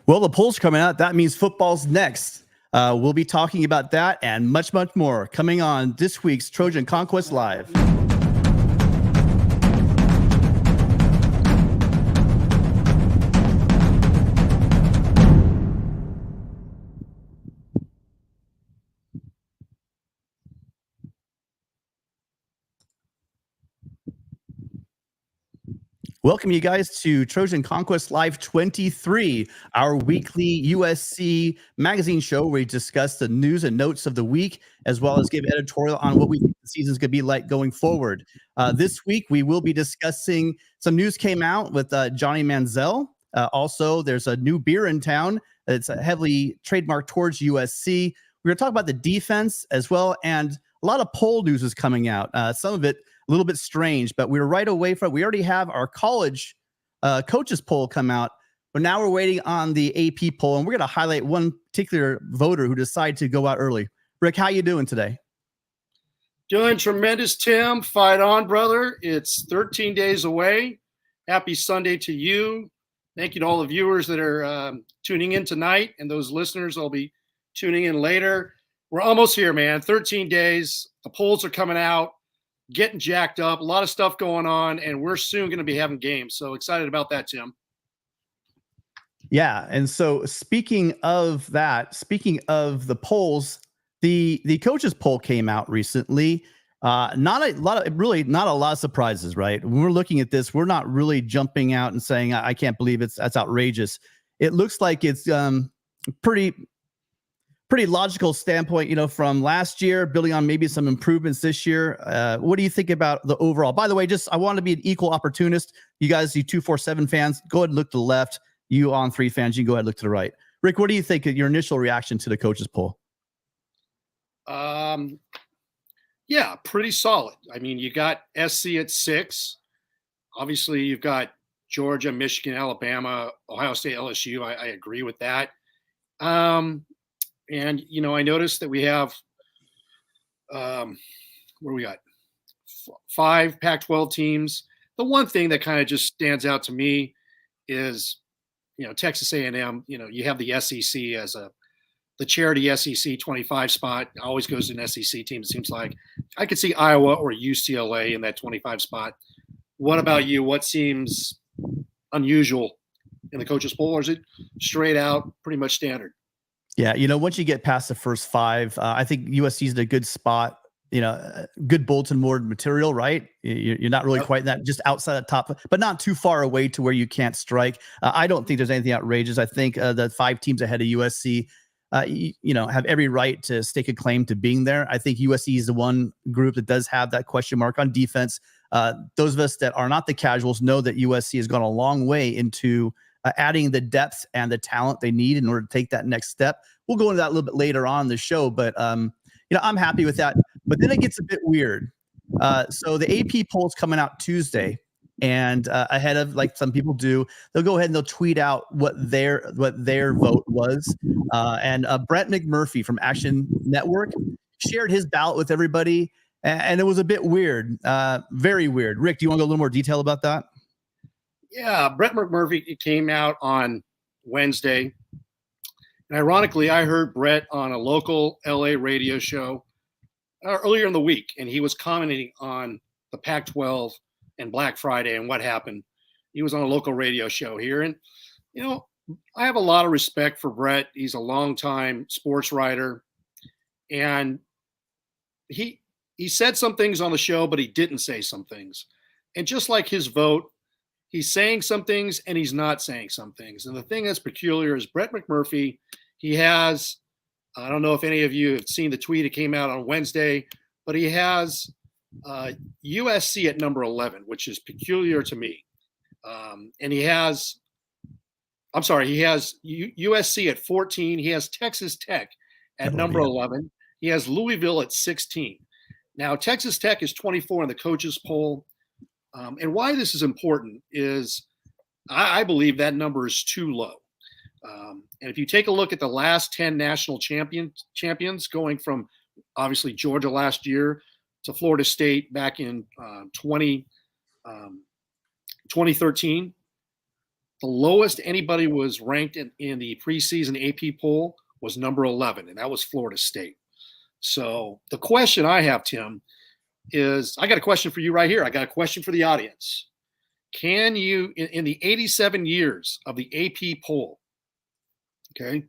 Well, the polls coming out. That means football's next. We'll be talking about that and much, much more coming on this week's Trojan Conquest Live. Welcome you guys to Trojan Conquest Live 23, our weekly USC magazine show where we discuss the news and notes of the week, as well as give editorial on what we think the season's going to be like going forward. This week, we will be discussing some news came out with Johnny Manziel. Also, there's a new beer in town. It's heavily trademarked towards USC. We're going to talk about the defense as well, and a lot of poll news is coming out. Some of it a little bit strange, but we're right away from it. We already have our college coaches poll come out, but now we're waiting on the AP poll, and we're going to highlight one particular voter who decided to go out early. Rick, how you doing today? Doing tremendous, Tim. Fight on, brother. It's 13 days away. Happy Sunday to you. Thank you to all the viewers that are tuning in tonight, and those listeners that'll be tuning in later. We're almost here, man. 13 days. The polls are coming out. Getting jacked up, a lot of stuff going on, and we're soon going to be having games. So excited about that, Tim. Yeah, and so speaking of that, speaking of the polls, the coaches poll came out recently. Not a lot of surprises, right? When we're looking at this, we're not really jumping out and saying, I can't believe that's outrageous. It looks like it's pretty logical standpoint, from last year, building on maybe some improvements this year. What do you think about the overall? By the way, I want to be an equal opportunist. You guys, you 247 fans, go ahead and look to the left. You on 3 fans, you can go ahead and look to the right. Rick, what do you think of your initial reaction to the coaches poll? Yeah, pretty solid. I mean, you got SC at 6. Obviously, you've got Georgia, Michigan, Alabama, Ohio State, LSU. I agree with that. And, I noticed that we have, what do we got? 5 Pac-12 teams. The one thing that kind of just stands out to me is, Texas A&M, you have the SEC as the charity SEC 25 spot. Always goes to an SEC team, it seems like. I could see Iowa or UCLA in that 25 spot. What about you? What seems unusual in the coaches poll, or is it straight out pretty much standard? Yeah, once you get past the first 5, I think USC is in a good spot. Good bulletin board material, right? You're not really quite that, just outside the top, but not too far away to where you can't strike. I don't think there's anything outrageous. I think the 5 teams ahead of USC, have every right to stake a claim to being there. I think USC is the one group that does have that question mark on defense. Those of us that are not the casuals know that USC has gone a long way into adding the depth and the talent they need in order to take that next step. We'll go into that a little bit later on in the show, but I'm happy with that. But then it gets a bit weird. So the AP poll's coming out Tuesday, and ahead of, like some people do, they'll go ahead and they'll tweet out what their vote was. And Brett McMurphy from Action Network shared his ballot with everybody, and it was a bit weird, very weird. Rick, do you want to go a little more detail about that? Yeah, Brett McMurphy came out on Wednesday. And ironically, I heard Brett on a local LA radio show earlier in the week, and he was commenting on the Pac-12 and Black Friday and what happened. He was on a local radio show here. And, I have a lot of respect for Brett. He's a longtime sports writer. And he said some things on the show, but he didn't say some things. And just like his vote, he's saying some things and he's not saying some things. And the thing that's peculiar is Brett McMurphy, he has, I don't know if any of you have seen the tweet, it came out on Wednesday, but he has USC at number 11, which is peculiar to me. And he has USC at 14. He has Texas Tech at number 11. He has Louisville at 16. Now, Texas Tech is 24 in the coaches poll. And why this is important is I believe that number is too low. And if you take a look at the last 10 national champions going from obviously Georgia last year to Florida State back in 2013, The lowest anybody was ranked in the preseason AP poll was number 11, and that was Florida State. So the question I have, Tim, is I got a question for you right here. I got a question for the audience. Can you, in the 87 years of the AP poll, okay,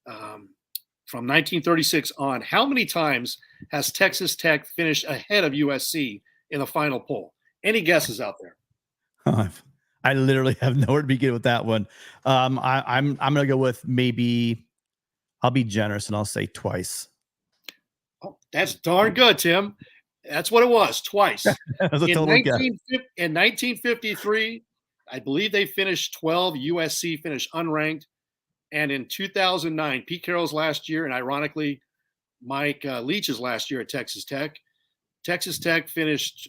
from 1936 on, how many times has Texas Tech finished ahead of USC in the final poll? Any guesses out there? I literally have nowhere to begin with that one. I'm gonna go with maybe. I'll be generous and I'll say twice. Oh, that's darn good, Tim. That's what it was, twice. That was a total guess. In 1953, I believe they finished 12. USC finished unranked. And in 2009, Pete Carroll's last year, and ironically, Mike Leach's last year at Texas Tech finished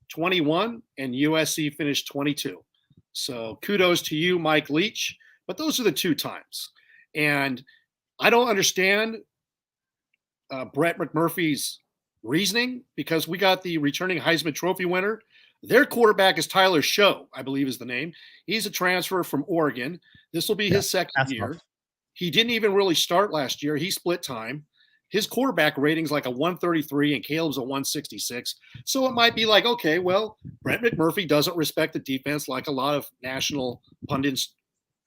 21, and USC finished 22. So kudos to you, Mike Leach. But those are the two times. And I don't understand Brett McMurphy's reasoning, because we got the returning Heisman Trophy winner. Their quarterback is Tyler Show, I believe is the name. He's a transfer from Oregon. This will be his second year. Tough. He didn't even really start last year. He split time. His quarterback rating's like a 133 and Caleb's a 166. So it might be like, okay, well, Brett McMurphy doesn't respect the defense like a lot of national pundits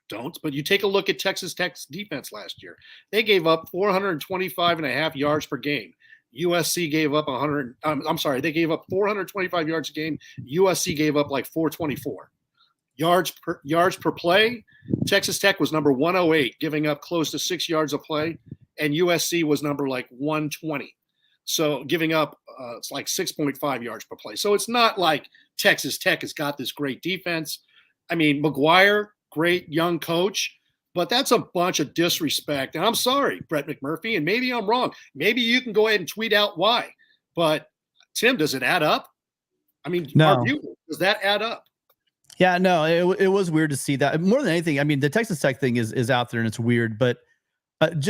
don't. But you take a look at Texas Tech's defense last year. They gave up 425.5 yards per game. USC gave up they gave up 425 yards a game. USC gave up like 424. Yards per play, Texas Tech was number 108, giving up close to 6 yards a play, and USC was number like 120. So giving up it's like 6.5 yards per play. So it's not like Texas Tech has got this great defense. I mean, McGuire, great young coach, but that's a bunch of disrespect. And I'm sorry, Brett McMurphy, and maybe I'm wrong. Maybe you can go ahead and tweet out why. But, Tim, does it add up? I mean, no. Does that add up? Yeah, no, it was weird to see that. More than anything, I mean, the Texas Tech thing is out there and it's weird, but I'm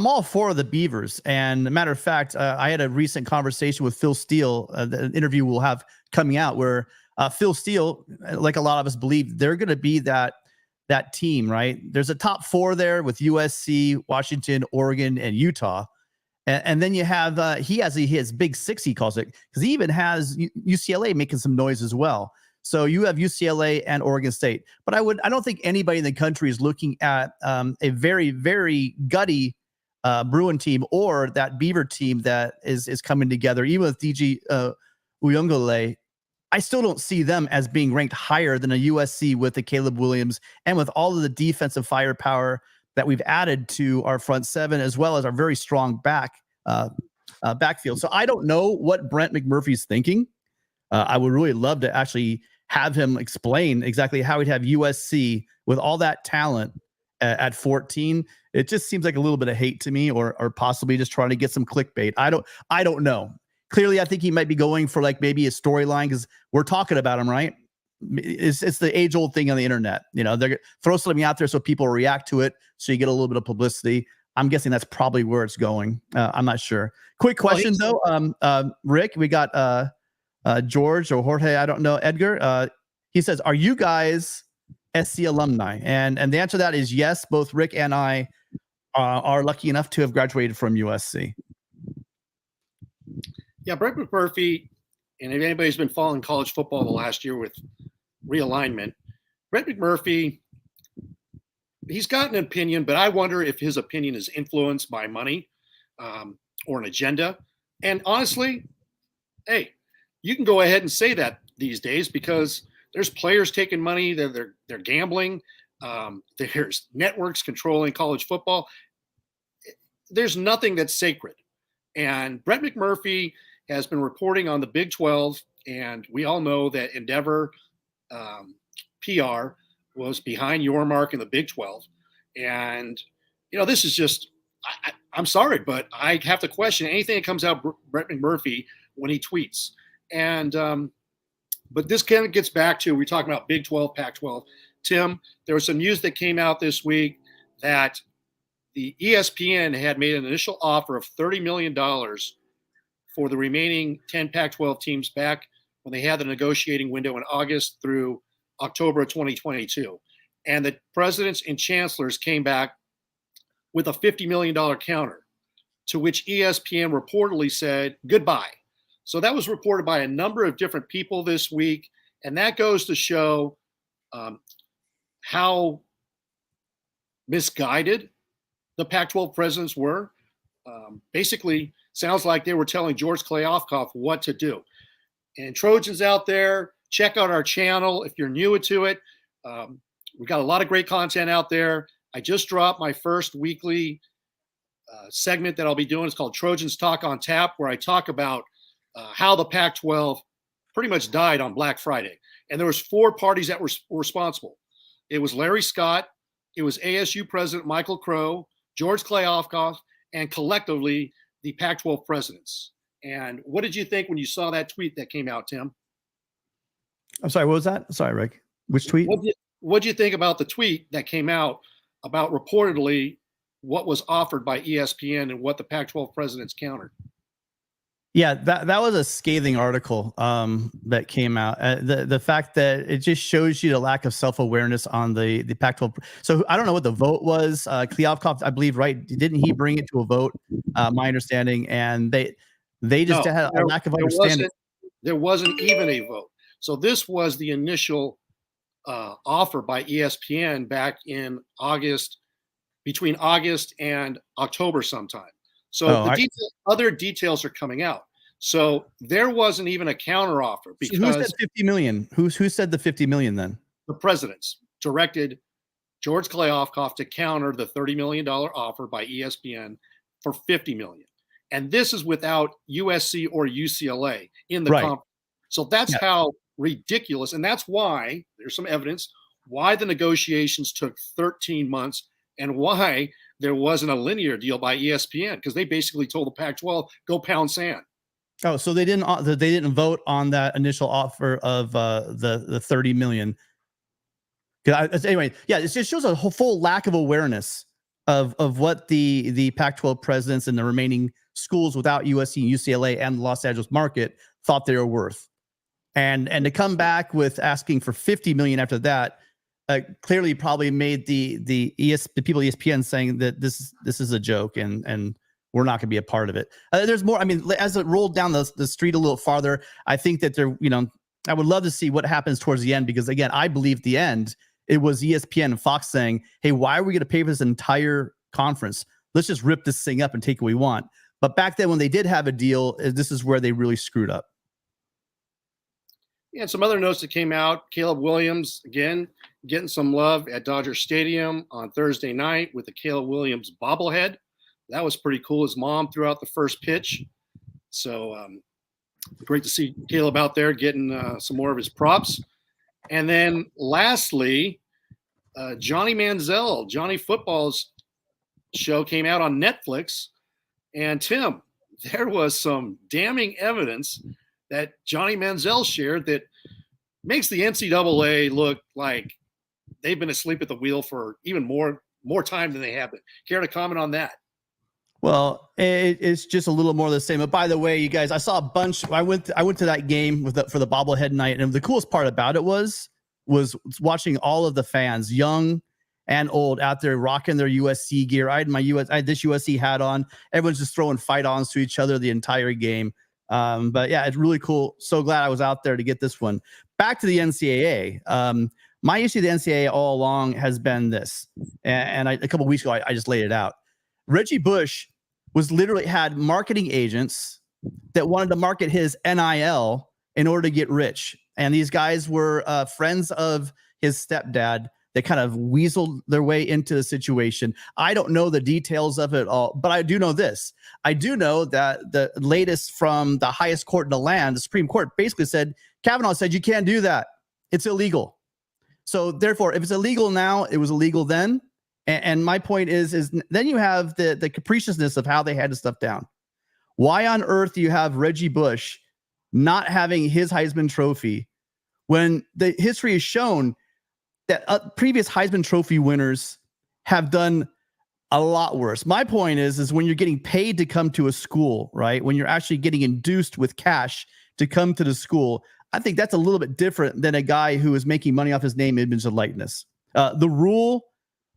all for the Beavers. And a matter of fact, I had a recent conversation with Phil Steele, the interview we'll have coming out, where Phil Steele, like a lot of us believe, they're going to be that team, right? There's a top four there with USC, Washington, Oregon, and Utah. And then you have, he has his big six, he calls it, because he even has UCLA making some noise as well. So you have UCLA and Oregon State. But I don't think anybody in the country is looking at a very, very gutty Bruin team or that Beaver team that is coming together. Even with DG Uyunglele, I still don't see them as being ranked higher than a USC with the Caleb Williams and with all of the defensive firepower that we've added to our front seven, as well as our very strong backfield. So I don't know what Brent McMurphy's thinking. I would really love to actually have him explain exactly how he'd have USC with all that talent at 14. It just seems like a little bit of hate to me, or possibly just trying to get some clickbait. I don't know. Clearly, I think he might be going for like maybe a storyline because we're talking about him, right? It's the age-old thing on the internet. You know, they throw something out there so people react to it, so you get a little bit of publicity. I'm guessing that's probably where it's going. I'm not sure. Quick question though, Rick. We got George or Jorge. I don't know. Edgar. He says, "Are you guys SC alumni?" And the answer to that is yes. Both Rick and I are lucky enough to have graduated from USC. Yeah, Brett McMurphy, and if anybody's been following college football the last year with realignment, Brett McMurphy, he's got an opinion, but I wonder if his opinion is influenced by money or an agenda. And honestly, hey, you can go ahead and say that these days because there's players taking money, they're gambling, there's networks controlling college football. There's nothing that's sacred. And Brett McMurphy has been reporting on the Big 12, and we all know that Endeavor PR was behind Yormark in the Big 12. And, you know, this is just, I'm sorry, but I have to question anything that comes out Brett McMurphy when he tweets. And, but this kind of gets back to, we're talking about Big 12, Pac-12. Tim, there was some news that came out this week that the ESPN had made an initial offer of $30 million for the remaining 10 Pac-12 teams back when they had the negotiating window in August through October of 2022. And the presidents and chancellors came back with a $50 million counter, to which ESPN reportedly said goodbye. So that was reported by a number of different people this week. And that goes to show how misguided the Pac-12 presidents were. Basically, sounds like they were telling George Kliavkoff what to do. And Trojans out there, check out our channel if you're new to it. We got a lot of great content out there. I just dropped my first weekly segment that I'll be doing. It's called Trojans Talk on Tap, where I talk about how the Pac-12 pretty much died on Black Friday. And there was 4 parties that were responsible. It was Larry Scott, it was ASU President Michael Crow, George Kliavkoff, and collectively the Pac-12 presidents. And what did you think when you saw that tweet that came out, Tim? I'm sorry, what was that? Sorry, Rick. Which tweet? What do you think about the tweet that came out about reportedly what was offered by ESPN and what the Pac-12 presidents countered? Yeah, that was a scathing article that came out. The fact that it just shows you the lack of self-awareness on the Pac-12. So I don't know what the vote was. Kliavkoff, I believe, right? Didn't he bring it to a vote? My understanding, and they just had a lack of understanding. There wasn't even a vote. So this was the initial offer by ESPN back in August, between August and October sometime. So other details are coming out. So there wasn't even a counter offer because who said 50 million? Who said the 50 million then? The presidents directed George Kliavkoff to counter the $30 million offer by ESPN for $50 million. And this is without USC or UCLA in the conference. So that's how ridiculous. And that's why there's some evidence why the negotiations took 13 months and why there wasn't a linear deal by ESPN, because they basically told the Pac-12, go pound sand. Oh, so they didn't vote on that initial offer of the 30 million. Anyway, yeah, it just shows a full lack of awareness of what the Pac-12 presidents and the remaining schools without USC and UCLA and the Los Angeles market thought they were worth. And to come back with asking for 50 million after that, clearly probably made the people at ESPN saying that this is a joke and we're not going to be a part of it. There's more. I mean, as it rolled down the street a little farther, I think that I would love to see what happens towards the end, because again, I believe the end, it was ESPN and Fox saying, hey, why are we going to pay for this entire conference? Let's just rip this thing up and take what we want. But back then when they did have a deal, this is where they really screwed up. Yeah, and some other notes that came out. Caleb Williams, again, getting some love at Dodger Stadium on Thursday night with the Caleb Williams bobblehead. That was pretty cool. His mom threw out the first pitch. So great to see Caleb out there getting some more of his props. And then lastly, Johnny Manziel, Johnny Football's show came out on Netflix. And Tim, there was some damning evidence that Johnny Manziel shared that makes the NCAA look like they've been asleep at the wheel for even more time than they have been. Care to comment on that? Well, it's just a little more of the same. But by the way, you guys, I saw a bunch. I went to that game for the bobblehead night, and the coolest part about it was watching all of the fans, young and old, out there rocking their USC gear. I had this USC hat on. Everyone's just throwing fight-ons to each other the entire game. But yeah, it's really cool. So glad I was out there to get this one. Back to the NCAA. My issue with the NCAA all along has been this, and a couple of weeks ago I just laid it out. Reggie Bush had marketing agents that wanted to market his NIL in order to get rich. And these guys were friends of his stepdad that kind of weaseled their way into the situation. I don't know the details of it all, but I do know this. I do know that the latest from the highest court in the land, the Supreme Court, basically said, Kavanaugh said, you can't do that. It's illegal. So therefore, if it's illegal now, it was illegal then. And my point is then you have the capriciousness of how they had the stuff down. Why on earth do you have Reggie Bush not having his Heisman Trophy when the history has shown that previous Heisman Trophy winners have done a lot worse? My point is when you're getting paid to come to a school, right? When you're actually getting induced with cash to come to the school, I think that's a little bit different than a guy who is making money off his name, image, and likeness. The rule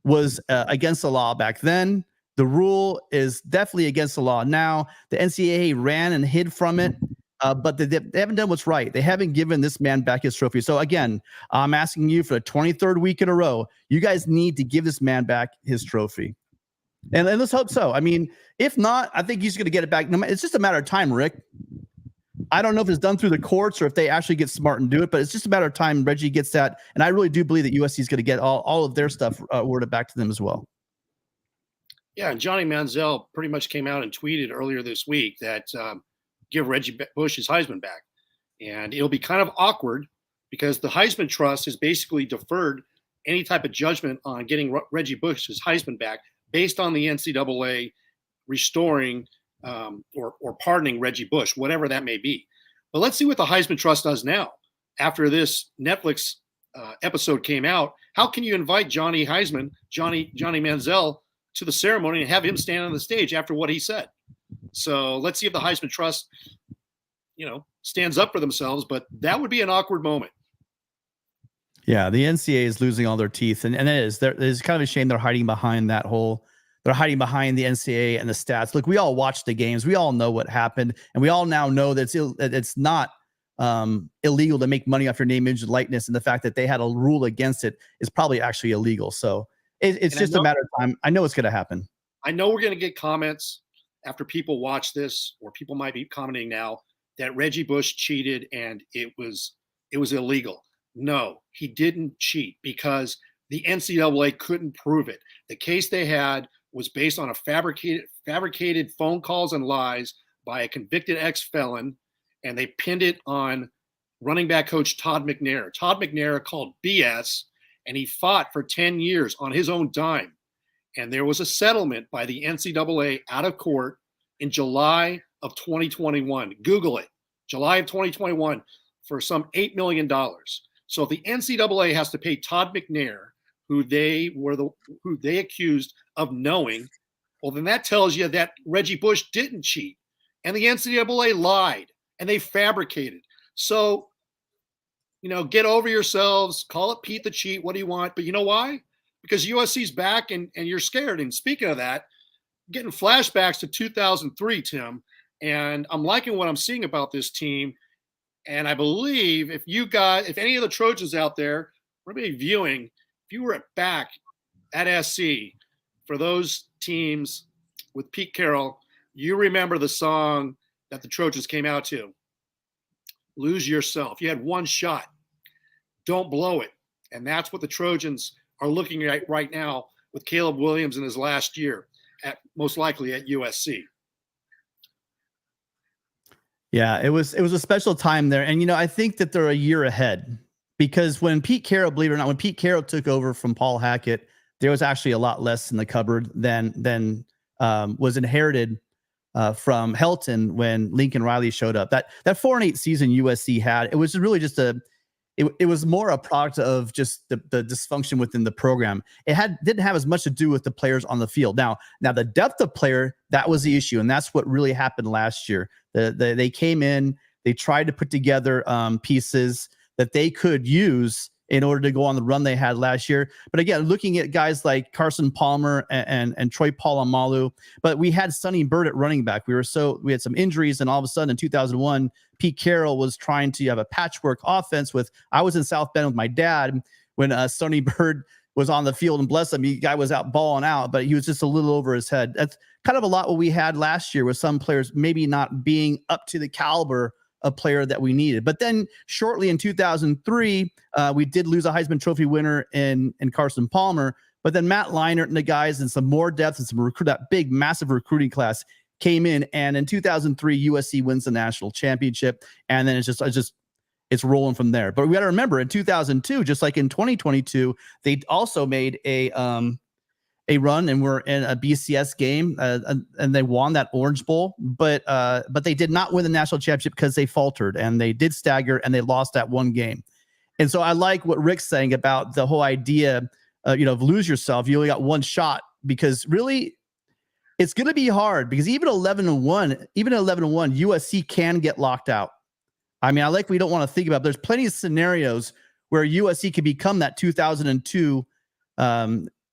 was against the law back then. The rule is definitely against the law now. The NCAA ran and hid from it, but they haven't done what's right. They haven't given this man back his trophy. So again, I'm asking you for the 23rd week in a row, you guys need to give this man back his trophy. And let's hope so. I mean, if not, I think he's going to get it back. It's just a matter of time, Rick. I don't know if it's done through the courts or if they actually get smart and do it, but it's just a matter of time. Reggie gets that. And I really do believe that USC is going to get all of their stuff worded back to them as well. Yeah, and Johnny Manziel pretty much came out and tweeted earlier this week that give Reggie Bush his Heisman back. And it'll be kind of awkward because the Heisman Trust has basically deferred any type of judgment on getting Reggie Bush his Heisman back based on the NCAA restoring or pardoning Reggie Bush, whatever that may be. But let's see what the Heisman Trust does now. After this Netflix episode came out, how can you invite Johnny Manziel to the ceremony and have him stand on the stage after what he said? So let's see if the Heisman Trust, stands up for themselves, but that would be an awkward moment. Yeah, the NCAA is losing all their teeth, and it is. It's kind of a shame they're hiding behind that whole. They're hiding behind the NCAA and the stats. Look, we all watched the games. We all know what happened, and we all now know that it's not illegal to make money off your name, image, and likeness. And the fact that they had a rule against it is probably actually illegal. So it's just a matter of time. I know it's going to happen. I know we're going to get comments after people watch this, or people might be commenting now that Reggie Bush cheated and it was illegal. No, he didn't cheat because the NCAA couldn't prove it. The case they had was based on a fabricated phone calls and lies by a convicted ex-felon, and they pinned it on running back coach Todd McNair. Todd McNair called BS, and he fought for 10 years on his own dime. And there was a settlement by the NCAA out of court in July of 2021. Google it, July of 2021, for some $8 million. So if the NCAA has to pay Todd McNair, who they accused of knowing, well, then that tells you that Reggie Bush didn't cheat, and the NCAA lied and they fabricated. So, get over yourselves, call it Pete the Cheat. What do you want? But you know why? Because USC's back and you're scared. And speaking of that, getting flashbacks to 2003, Tim, and I'm liking what I'm seeing about this team. And I believe if any of the Trojans out there, maybe viewing, if you were back at SC for those teams with Pete Carroll, you remember the song that the Trojans came out to. Lose yourself. You had one shot. Don't blow it. And that's what the Trojans are looking at right now with Caleb Williams in his last year, most likely at USC. Yeah, it was a special time there. And, I think that they're a year ahead because when Pete Carroll, believe it or not, when Pete Carroll took over from Paul Hackett, there was actually a lot less in the cupboard than was inherited from Helton when Lincoln Riley showed up. That 4-8 season USC had, it was really just it was more a product of just the dysfunction within the program. It didn't have as much to do with the players on the field. Now the depth of player, that was the issue, and that's what really happened last year. They came in, they tried to put together pieces that they could use in order to go on the run they had last year. But again, looking at guys like Carson Palmer and Troy Polamalu, but we had Sonny Bird at running back. We had some injuries, and all of a sudden in 2001, Pete Carroll was trying to have a patchwork offense I was in South Bend with my dad when Sonny Bird was on the field, and bless him, the guy was out balling out, but he was just a little over his head. That's kind of a lot what we had last year with some players maybe not being up to the caliber of player that we needed. But then shortly in 2003, we did lose a Heisman Trophy winner in Carson Palmer, but then Matt Leinart and the guys and some more depth and that big, massive recruiting class came in. And in 2003, USC wins the national championship. And then it's rolling from there. But we got to remember in 2002, just like in 2022, they also made a run and were in a BCS game and they won that Orange Bowl, but they did not win the national championship because they faltered and they did stagger and they lost that one game. And so I like what Rick's saying about the whole idea, of lose yourself. You only got one shot, because really it's going to be hard, because even 11-1, USC can get locked out. I mean, we don't want to think about, there's plenty of scenarios where USC could become that 2002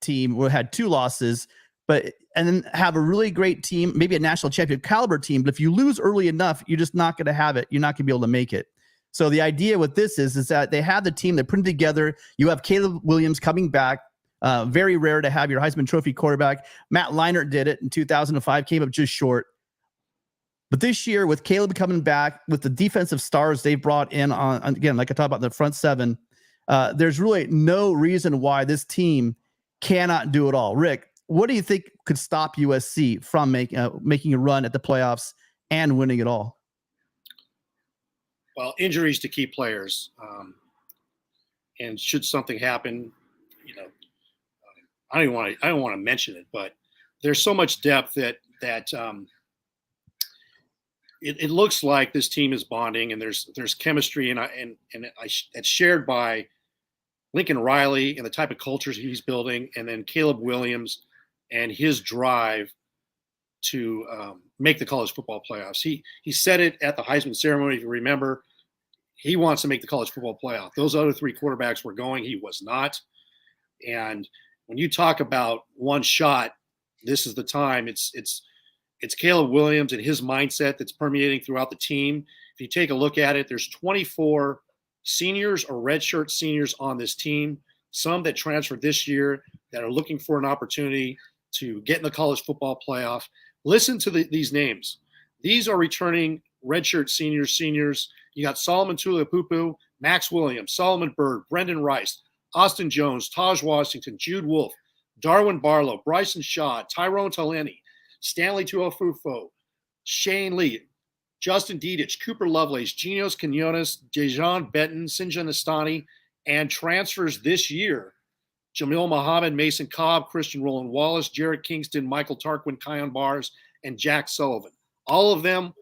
team where it had 2 losses, and then have a really great team, maybe a national championship caliber team. But if you lose early enough, you're just not going to have it. You're not going to be able to make it. So the idea with this is that they have the team, they're putting together. You have Caleb Williams coming back. Very rare to have your Heisman Trophy quarterback. Matt Leinart did it in 2005, came up just short. But this year, with Caleb coming back, with the defensive stars they brought in on again, like I talked about the front 7, there's really no reason why this team cannot do it all. Rick, what do you think could stop USC from making a run at the playoffs and winning it all? Well, injuries to key players, and should something happen, I don't want to mention it, but there's so much depth that it looks like this team is bonding, and there's chemistry, and it's shared by Lincoln Riley and the type of cultures he's building, and then Caleb Williams and his drive to make the college football playoffs. He said it at the Heisman ceremony, if you remember. He wants to make the college football playoff. Those other 3 quarterbacks were going. He was not. And when you talk about one shot, this is the time. It's Caleb Williams and his mindset that's permeating throughout the team. If you take a look at it, there's 24 seniors or redshirt seniors on this team, some that transferred this year that are looking for an opportunity to get in the college football playoff. Listen to these names. These are returning redshirt seniors. You got Solomon Tulipupu, Max Williams, Solomon Byrd, Brendan Rice, Austin Jones, Taj Washington, Jude Wolfe, Darwin Barlow, Bryson Shaw, Tyrone Taleni, Stanley Tuofufo, Shane Lee, Justin Dedich, Cooper Lovelace, Genios Quinones, Dejan Benton, Sinjan Astani, and transfers this year, Jamil Muhammad, Mason Cobb, Christian Roland Wallace, Jared Kingston, Michael Tarquin, Kion Bars, and Jack Sullivan. All of them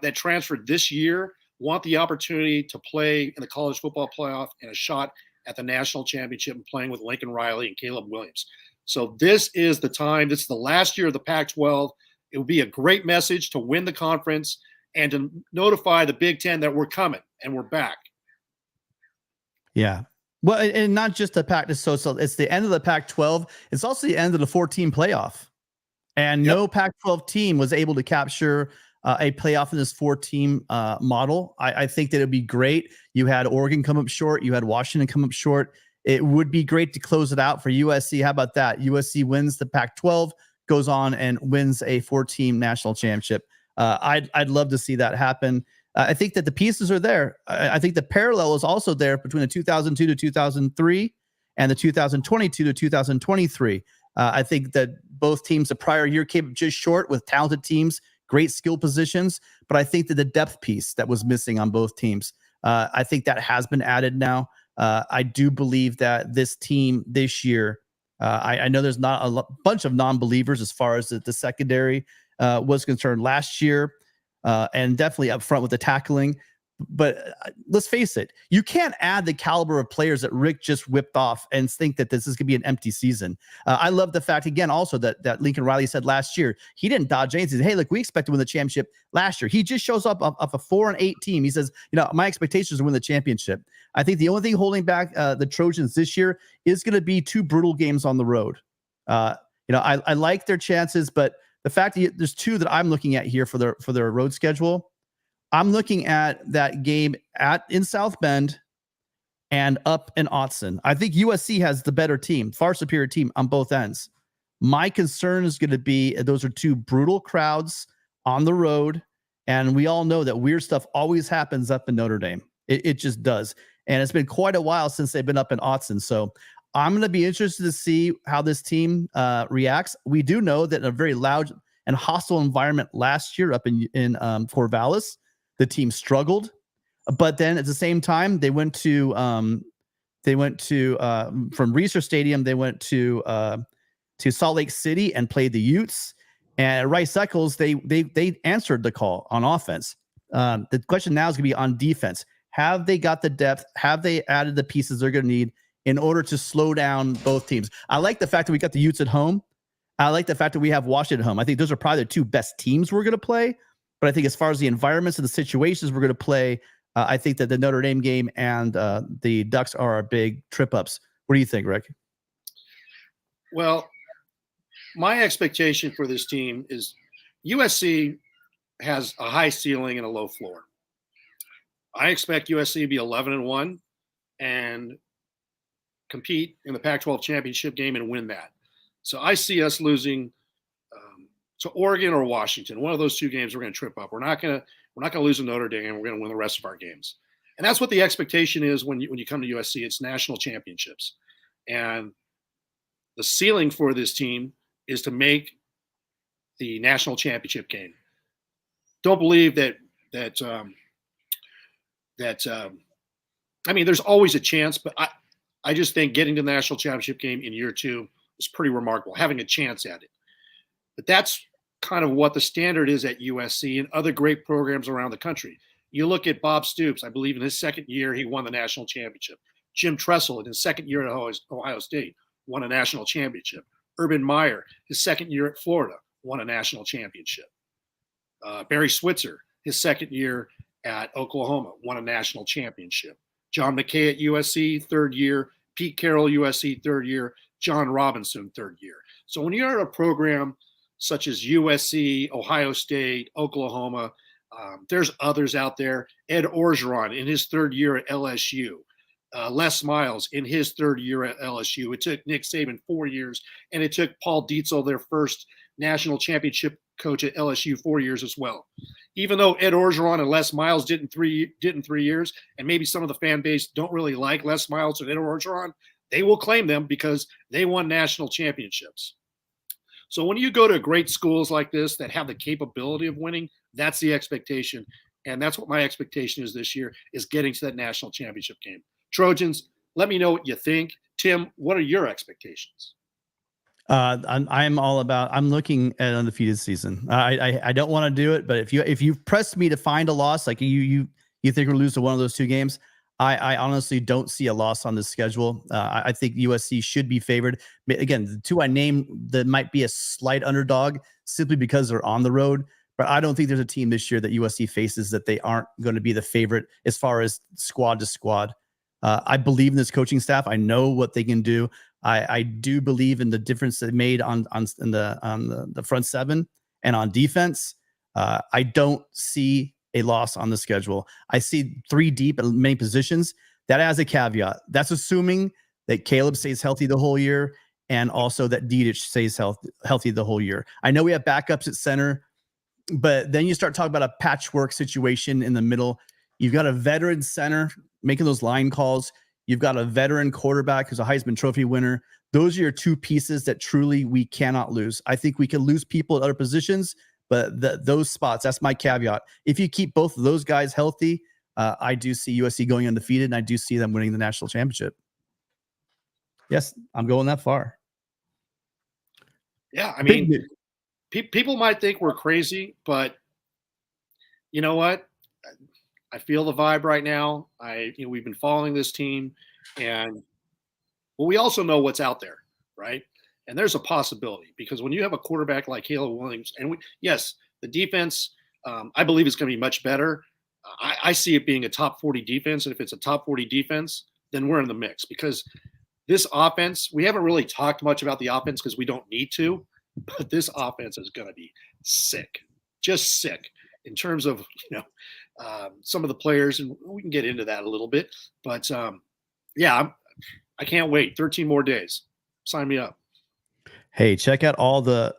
that transferred this year want the opportunity to play in the college football playoff and a shot at the national championship and playing with Lincoln Riley and Caleb Williams. So this is the time. This is the last year of the Pac-12. It would be a great message to win the conference and to notify the Big Ten that we're coming and we're back. Yeah. Well, and not just the Pac, so it's the end of the Pac-12. It's also the end of the 14 playoff. And no Pac-12 team was able to capture a playoff in this 4-team model. I think that it'd be great. You had Oregon come up short. You had Washington come up short. It would be great to close it out for USC. How about that? USC wins the Pac-12, goes on and wins a 4-team national championship. I'd love to see that happen. I think that the pieces are there. I think the parallel is also there between the 2002 to 2003 and the 2022 to 2023. I think that both teams the prior year came just short with talented teams, great skill positions, but I think that the depth piece that was missing on both teams, I think that has been added now. I do believe that this team this year, I know there's not a bunch of non-believers as far as the secondary was concerned last year, and definitely up front with the tackling. But let's face it, you can't add the caliber of players that Rick just whipped off and think that this is going to be an empty season. I love the fact, again, also that Lincoln Riley said last year, he didn't dodge anything. He said, hey, look, we expect to win the championship last year. He just shows up of a 4-8 team. He says, my expectations are to win the championship. I think the only thing holding back the Trojans this year is going to be 2 brutal games on the road. I like their chances, but the fact that there's 2 that I'm looking at here for their road schedule, I'm looking at that game in South Bend and up in Autzen. I think USC has the better team, far superior team on both ends. My concern is going to be those are 2 brutal crowds on the road, and we all know that weird stuff always happens up in Notre Dame. It just does, and it's been quite a while since they've been up in Autzen. So I'm going to be interested to see how this team reacts. We do know that in a very loud and hostile environment last year up in Corvallis, the team struggled, but then at the same time they went to from Reser Stadium, they went to Salt Lake City and played the Utes. And at Rice Eccles, they answered the call on offense. The question now is going to be on defense. Have they got the depth? Have they added the pieces they're going to need in order to slow down both teams? I like the fact that we got the Utes at home. I like the fact that we have Washington at home. I think those are probably the 2 best teams we're going to play. But I think as far as the environments and the situations we're going to play, I think that the Notre Dame game and the Ducks are our big trip ups. What do you think, Rick? Well, my expectation for this team is USC has a high ceiling and a low floor. I expect USC to be 11-1 and compete in the Pac-12 championship game and win that. So I see us losing to Oregon or Washington. One of those two games we're going to trip up. We're not going to lose to Notre Dame. We're going to win the rest of our games. And that's what the expectation is when you come to USC. It's national championships. And the ceiling for this team is to make the national championship game. Don't believe that I mean, there's always a chance, but I just think getting to the national championship game in year 2 is pretty remarkable, having a chance at it. But that's kind of what the standard is at USC and other great programs around the country. You look at Bob Stoops, I believe in his second year, he won the national championship. Jim Tressel, in his second year at Ohio State, won a national championship. Urban Meyer, his second year at Florida, won a national championship. Barry Switzer, his second year at Oklahoma, won a national championship. John McKay at USC, third year. Pete Carroll, USC, third year. John Robinson, third year. So when you're at a program such as USC, Ohio State, Oklahoma, there's others out there. Ed Orgeron in his third year at LSU. Les Miles in his third year at LSU. It took Nick Saban 4 years, and it took Paul Dietzel, their first national championship coach at LSU, 4 years as well. Even though Ed Orgeron and Les Miles did in 3 years, and maybe some of the fan base don't really like Les Miles and Ed Orgeron, they will claim them because they won national championships. So when you go to great schools like this that have the capability of winning, that's the expectation. And that's what my expectation is this year, is getting to that national championship game. Trojans, let me know what you think. Tim, what are your expectations? I'm all about. I'm looking at an undefeated season. I don't want to do it, but if you pressed me to find a loss, like you think we'll lose to one of those two games, I honestly don't see a loss on this schedule. I think USC should be favored. Again, the two I named that might be a slight underdog simply because they're on the road. But I don't think there's a team this year that USC faces that they aren't going to be the favorite as far as squad to squad. I believe in this coaching staff. I know what they can do. I do believe in the difference they made on the front seven and on defense. I don't see a loss on the schedule. I see 3 deep in many positions. That has a caveat. That's assuming that Caleb stays healthy the whole year and also that Dedich stays healthy the whole year. I know we have backups at center, but then you start talking about a patchwork situation in the middle. You've got a veteran center making those line calls. You've got a veteran quarterback who's a Heisman Trophy winner. Those are your 2 pieces that truly we cannot lose. I think we can lose people at other positions, but those spots, that's my caveat. If you keep both of those guys healthy, I do see USC going undefeated, and I do see them winning the national championship. Yes, I'm going that far. Yeah, I mean, people might think we're crazy, but you know what? I feel the vibe right now. We've been following this team, and we also know what's out there, right? And there's a possibility because when you have a quarterback like Caleb Williams, and yes, the defense, I believe is going to be much better. I see it being a top 40 defense, and if it's a top 40 defense, then we're in the mix because this offense, we haven't really talked much about the offense because we don't need to, but this offense is going to be sick, just sick in terms of, some of the players, and we can get into that a little bit. But, I can't wait. 13 more days. Sign me up. Hey, check out all the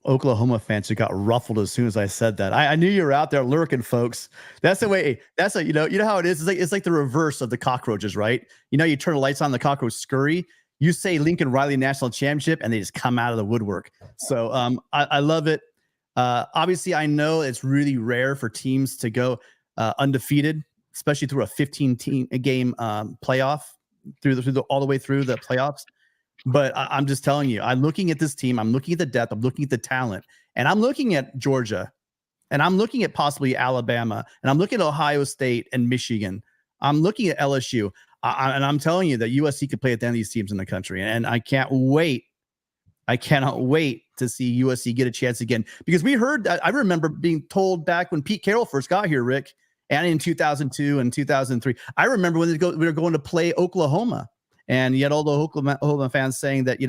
Oklahoma fans who got ruffled as soon as I said that. I knew you were out there lurking, folks. That's the way. That's you know how it is. It's like the reverse of the cockroaches, right? You turn the lights on, the cockroach scurry. You say Lincoln Riley National Championship, and they just come out of the woodwork. So I love it. Obviously, I know it's really rare for teams to go undefeated, especially through a 15-game playoff, all the way through the playoffs. But I'm just telling you, I'm looking at this team. I'm looking at the depth. I'm looking at the talent. And I'm looking at Georgia. And I'm looking at possibly Alabama. And I'm looking at Ohio State and Michigan. I'm looking at LSU. And I'm telling you that USC could play at the end of these teams in the country. And I can't wait. I cannot wait to see USC get a chance again. Because we heard, I remember being told back when Pete Carroll first got here, Rick, and in 2002 and 2003. I remember when we were going to play Oklahoma, and you had all the Oklahoma fans saying that,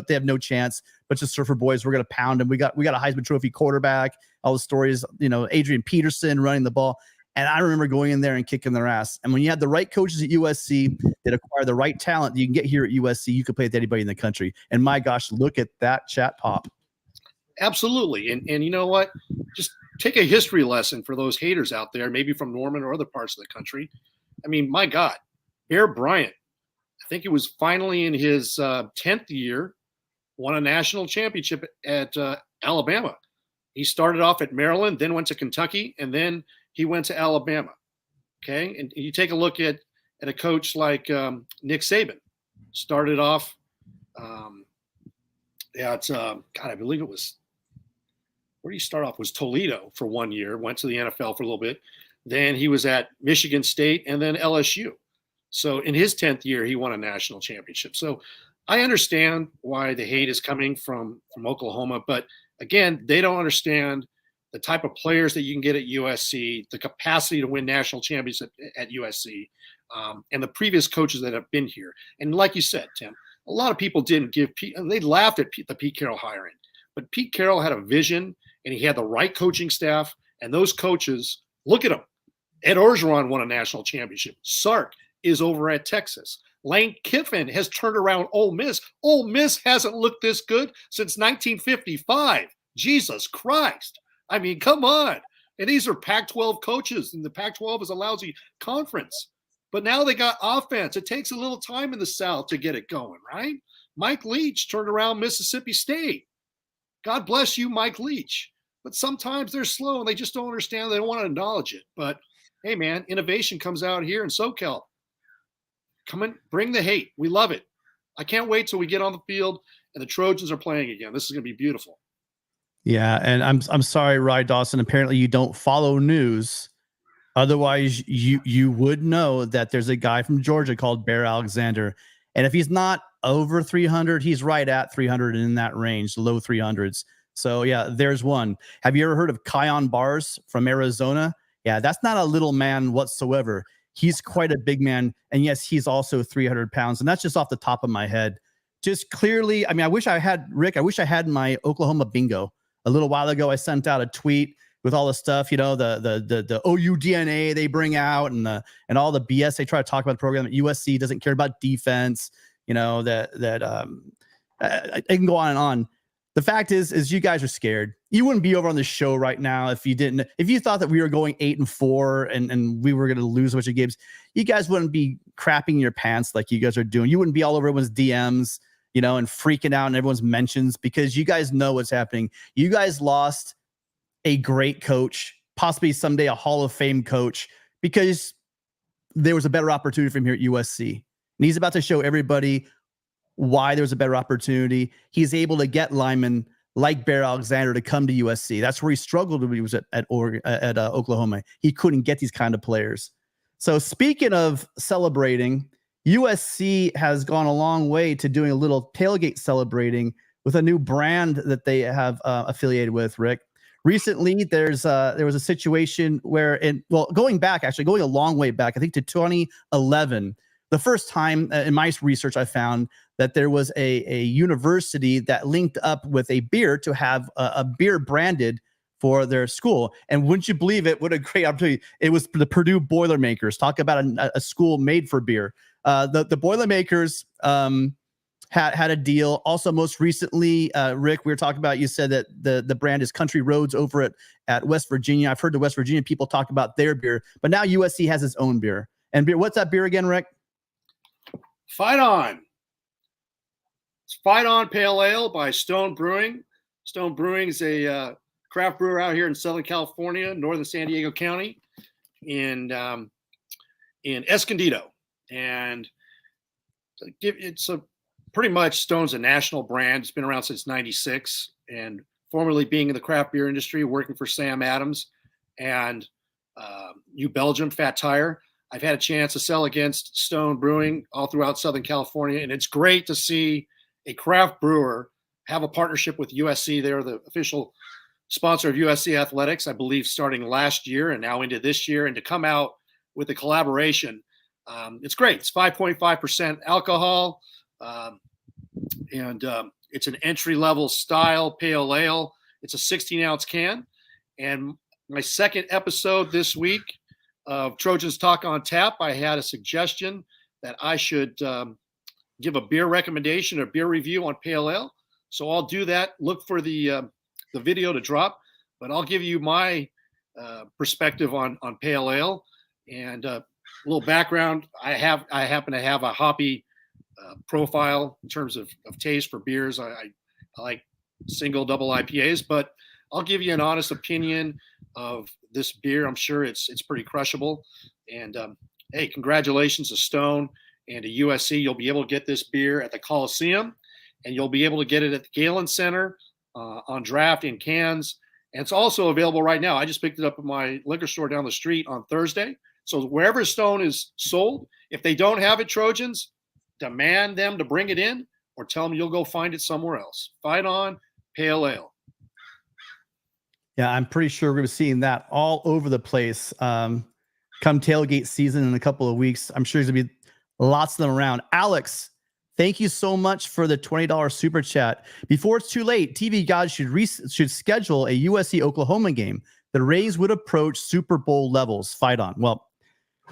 they have no chance, but just Surfer boys, we're going to pound them. We got a Heisman Trophy quarterback, all the stories, Adrian Peterson running the ball. And I remember going in there and kicking their ass. And when you had the right coaches at USC that acquire the right talent you can get here at USC, you could play with anybody in the country. And my gosh, look at that chat pop. Absolutely. And you know what? Just take a history lesson for those haters out there, maybe from Norman or other parts of the country. I mean, my God, Bear Bryant, I think it was finally in his 10th year, won a national championship at Alabama. He started off at Maryland, then went to Kentucky, and then he went to Alabama. Okay. And you take a look at a coach like Nick Saban, started off I believe it was, where did he start off? Was Toledo for 1 year, went to the NFL for a little bit. Then he was at Michigan State and then LSU. So in his 10th year, he won a national championship. So I understand why the hate is coming from Oklahoma, but again, they don't understand the type of players that you can get at USC, the capacity to win national championships at USC, and the previous coaches that have been here. And like you said, Tim, a lot of people they laughed at the Pete Carroll hiring, but Pete Carroll had a vision and he had the right coaching staff, and those coaches, look at them. Ed Orgeron won a national championship. Sark is over at Texas. Lane Kiffin has turned around Ole Miss. Ole Miss hasn't looked this good since 1955. Jesus Christ. I mean, come on. And these are Pac-12 coaches, and the Pac-12 is a lousy conference. But now they got offense. It takes a little time in the South to get it going, right? Mike Leach turned around Mississippi State. God bless you, Mike Leach. But sometimes they're slow, and they just don't understand. They don't want to acknowledge it. But, hey, man, innovation comes out here in SoCal. Come in, bring the hate. We love it. I can't wait till we get on the field and the Trojans are playing again. This is going to be beautiful. Yeah, and I'm sorry, Rye Dawson. Apparently, you don't follow news. Otherwise, you would know that there's a guy from Georgia called Bear Alexander, and if he's not over 300, he's right at 300 in that range, low 300s. So yeah, there's one. Have you ever heard of Kion Bars from Arizona? Yeah, that's not a little man whatsoever. He's quite a big man, and yes, he's also 300 pounds, and that's just off the top of my head. Just clearly, I mean, I wish I had my Oklahoma bingo. A little while ago, I sent out a tweet with all the stuff, the OU DNA they bring out and all the BS they try to talk about the program. That USC doesn't care about defense, I can go on and on. The fact is you guys are scared. You wouldn't be over on the show right now if you thought that we were going 8-4 and we were going to lose a bunch of games. You guys wouldn't be crapping your pants like you guys are doing. You wouldn't be all over everyone's DMs, and freaking out in everyone's mentions, because you guys know what's happening. You guys lost a great coach, possibly someday a Hall of Fame coach, because there was a better opportunity for him here at USC. And he's about to show everybody why there was a better opportunity. He's able to get linemen like Bear Alexander to come to USC. That's where he struggled when he was at Oklahoma. He couldn't get these kind of players. So speaking of celebrating, USC has gone a long way to doing a little tailgate celebrating with a new brand that they have affiliated with, Rick. Recently, there was a situation where, going a long way back, I think to 2011, the first time in my research I found that there was a university that linked up with a beer to have a beer branded for their school. And wouldn't you believe it? What a great opportunity. It was the Purdue Boilermakers. Talk about a school made for beer. The Boilermakers had a deal. Also, most recently, Rick, we were talking about, you said that the brand is Country Roads over at West Virginia. I've heard the West Virginia people talk about their beer, but now USC has its own beer. And beer, what's that beer again, Rick? Fight On. It's Fight On Pale Ale by Stone Brewing. Stone Brewing is a craft brewer out here in Southern California, northern San Diego County, in Escondido. And it's pretty much Stone's a national brand. It's been around since '96, and formerly being in the craft beer industry, working for Sam Adams and New Belgium Fat Tire. I've had a chance to sell against Stone Brewing all throughout Southern California, and it's great to see a craft brewer have a partnership with USC. They're the official sponsor of USC athletics, I believe, starting last year and now into this year, and to come out with a collaboration, it's great. It's 5.5% alcohol, and it's an entry-level style pale ale. It's a 16-ounce can. And my second episode this week of Trojans Talk on Tap, I had a suggestion that I should give a beer recommendation or beer review on pale ale. So I'll do that. Look for the video to drop, but I'll give you my perspective on pale ale and a little background. I happen to have a hoppy profile in terms of taste for beers. I like single, double IPAs, but I'll give you an honest opinion of this beer. I'm sure it's pretty crushable. And hey, congratulations to Stone and to USC. You'll be able to get this beer at the Coliseum, and you'll be able to get it at the Galen Center on draft in cans. And it's also available right now. I just picked it up at my liquor store down the street on Thursday. So wherever Stone is sold, if they don't have it, Trojans, demand them to bring it in or tell them you'll go find it somewhere else. Fight on pale ale. Yeah, I'm pretty sure we're going to be seeing that all over the place come tailgate season in a couple of weeks. I'm sure there's going to be lots of them around. Alex, thank you so much for the $20 super chat. Before it's too late, TV gods should schedule a USC Oklahoma game. The Rays would approach Super Bowl levels. Fight on. Well,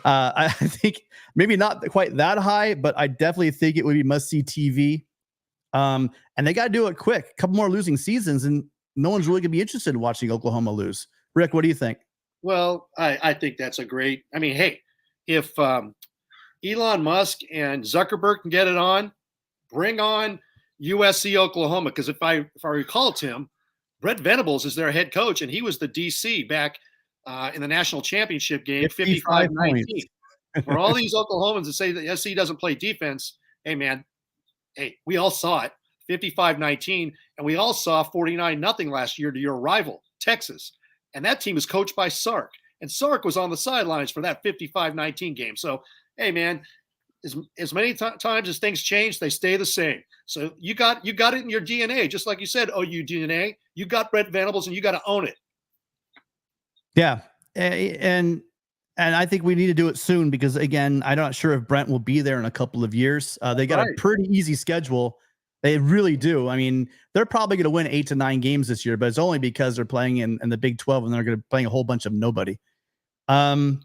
I think maybe not quite that high, but I definitely think it would be must-see TV. And they got to do it quick. A couple more losing seasons, and no one's really going to be interested in watching Oklahoma lose. Rick, what do you think? Well, I think that's a great – I mean, hey, if Elon Musk and Zuckerberg can get it on, bring on USC Oklahoma. Because if I recall, Tim, Brett Venables is their head coach, and he was the DC back in the national championship game, 55-19. For all these Oklahomans that say that SC doesn't play defense, hey, man, hey, we all saw it, 55-19, and we all saw 49-0 last year to your rival, Texas. And that team is coached by Sark. And Sark was on the sidelines for that 55-19 game. So, hey, man, as many times as things change, they stay the same. So you got it in your DNA, just like you said, OU DNA. You got Brett Venables, and you got to own it. Yeah, and I think we need to do it soon because, again, I'm not sure if Brent will be there in a couple of years. They got a pretty easy schedule. They really do. I mean, they're probably going to win 8 to 9 games this year, but it's only because they're playing in the Big 12 and they're going to be playing a whole bunch of nobody. So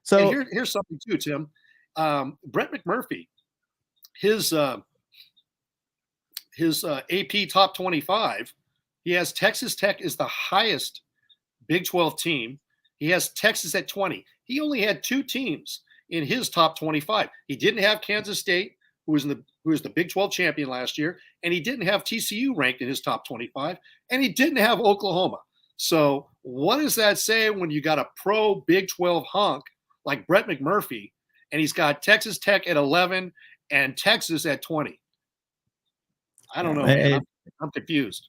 here's something too, Tim. Brett McMurphy, his AP top 25, he has Texas Tech is the highest Big 12 team. He has Texas at 20. He only had 2 teams in his top 25. He didn't have Kansas State, who was the Big 12 champion last year, and he didn't have TCU ranked in his top 25, and he didn't have Oklahoma. So what does that say when you got a pro Big 12 hunk like Brett McMurphy, and he's got Texas Tech at 11 and Texas at 20? I don't know, man. I'm confused.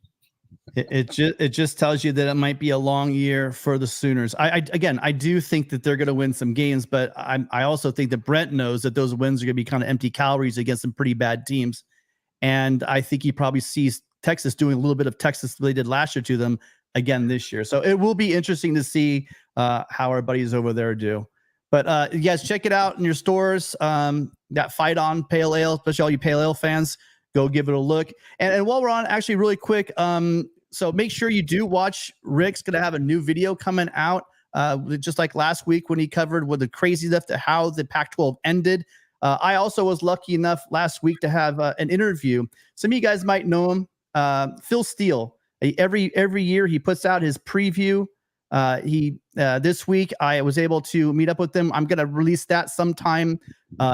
It just tells you that it might be a long year for the Sooners. I do think that they're going to win some games, but I also think that Brent knows that those wins are going to be kind of empty calories against some pretty bad teams. And I think he probably sees Texas doing a little bit of Texas they did last year to them again this year. So it will be interesting to see how our buddies over there do. But you guys check it out in your stores. That Fight On Pale Ale, especially all you Pale Ale fans, go give it a look. And while we're on, actually really quick, so make sure you do watch. Rick's going to have a new video coming out, just like last week when he covered with the crazy stuff to how the Pac-12 ended. I also was lucky enough last week to have an interview. Some of you guys might know him, Phil Steele. Every year he puts out his preview. This week I was able to meet up with them. I'm going to release that sometime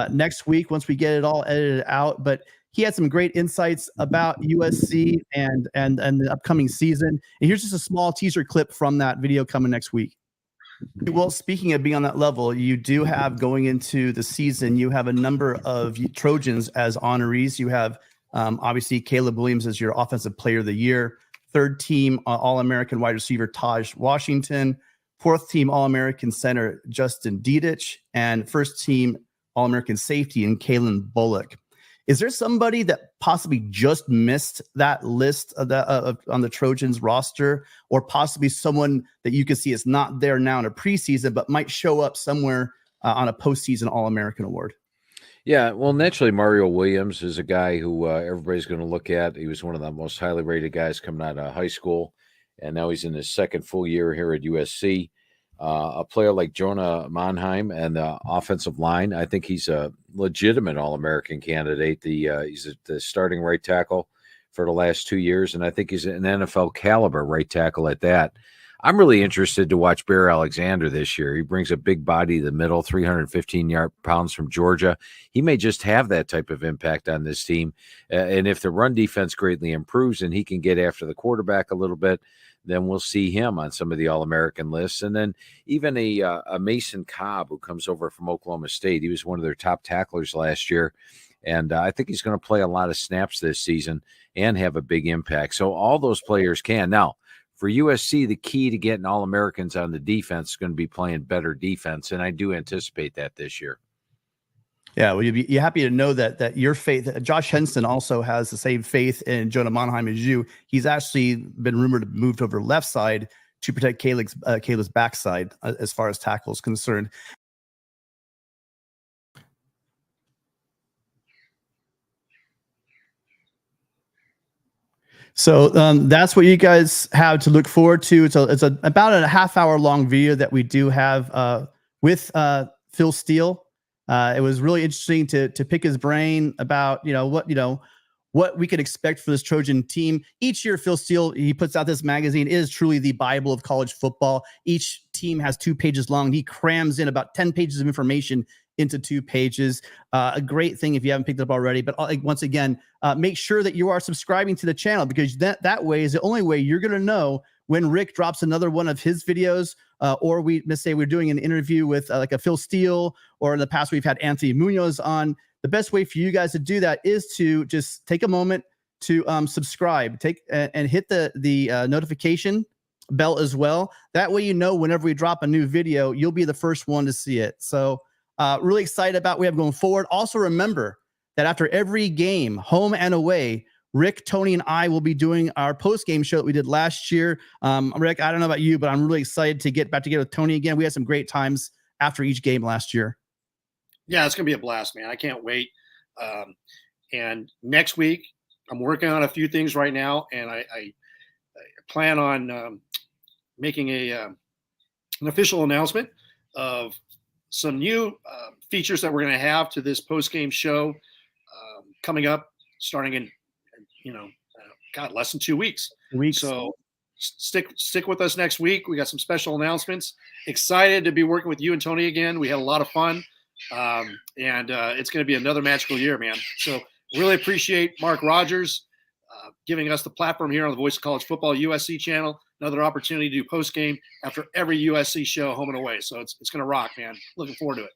next week once we get it all edited out. But he had some great insights about USC and the upcoming season. And here's just a small teaser clip from that video coming next week. Well, speaking of being on that level, you do have going into the season, you have a number of Trojans as honorees. You have obviously Caleb Williams as your offensive player of the year, 3rd team All-American wide receiver Taj Washington, 4th team All-American center Justin Dedich, and 1st team All-American safety in Kalen Bullock. Is there somebody that possibly just missed that list of on the Trojans roster, or possibly someone that you can see is not there now in a preseason, but might show up somewhere on a postseason All-American award? Yeah, well, naturally, Mario Williams is a guy who everybody's going to look at. He was one of the most highly rated guys coming out of high school, and now he's in his second full year here at USC. A player like Jonah Monheim and the offensive line, I think he's a legitimate All-American candidate. He's the starting right tackle for the last 2 years, and I think he's an NFL caliber right tackle at that. I'm really interested to watch Bear Alexander this year. He brings a big body to the middle, 315 pounds from Georgia. He may just have that type of impact on this team. And if the run defense greatly improves and he can get after the quarterback a little bit, then we'll see him on some of the All-American lists. And then even a Mason Cobb, who comes over from Oklahoma State. He was one of their top tacklers last year. And I think he's going to play a lot of snaps this season and have a big impact. So all those players can. Now, for USC, the key to getting All-Americans on the defense is going to be playing better defense, and I do anticipate that this year. Yeah, well, you're happy to know that your faith. Josh Henson also has the same faith in Jonah Monheim as you. He's actually been rumored to move over left side to protect Caleb's backside as far as tackle is concerned. So that's what you guys have to look forward to. It's about a half-hour long video that we do have with Phil Steele. It was really interesting to pick his brain about what we could expect for this Trojan team. Each year, Phil Steele, he puts out this magazine. It is truly the Bible of college football. Each team has 2 pages long. He crams in about 10 pages of information into 2 pages. A great thing if you haven't picked it up already. But once again, make sure that you are subscribing to the channel, because that way is the only way you're going to know when Rick drops another one of his videos, or let's say we're doing an interview with like a Phil Steele, or in the past we've had Anthony Munoz on. The best way for you guys to do that is to just take a moment to subscribe, and hit the notification bell as well. That way, whenever we drop a new video, you'll be the first one to see it. So really excited about what we have going forward. Also, remember that after every game, home and away, Rick, Tony, and I will be doing our post-game show that we did last year. Rick, I don't know about you, but I'm really excited to get back together with Tony again. We had some great times after each game last year. Yeah, it's going to be a blast, man. I can't wait. And next week, I'm working on a few things right now, and I plan on making an official announcement of some new features that we're going to have to this post-game show coming up, starting in less than 2 weeks. So stick with us next week. We got some special announcements. Excited to be working with you and Tony again. We had a lot of fun, and it's going to be another magical year, man. So really appreciate Mark Rogers giving us the platform here on the Voice of College Football USC channel. Another opportunity to do post game after every USC show, home and away. So it's going to rock, man. Looking forward to it.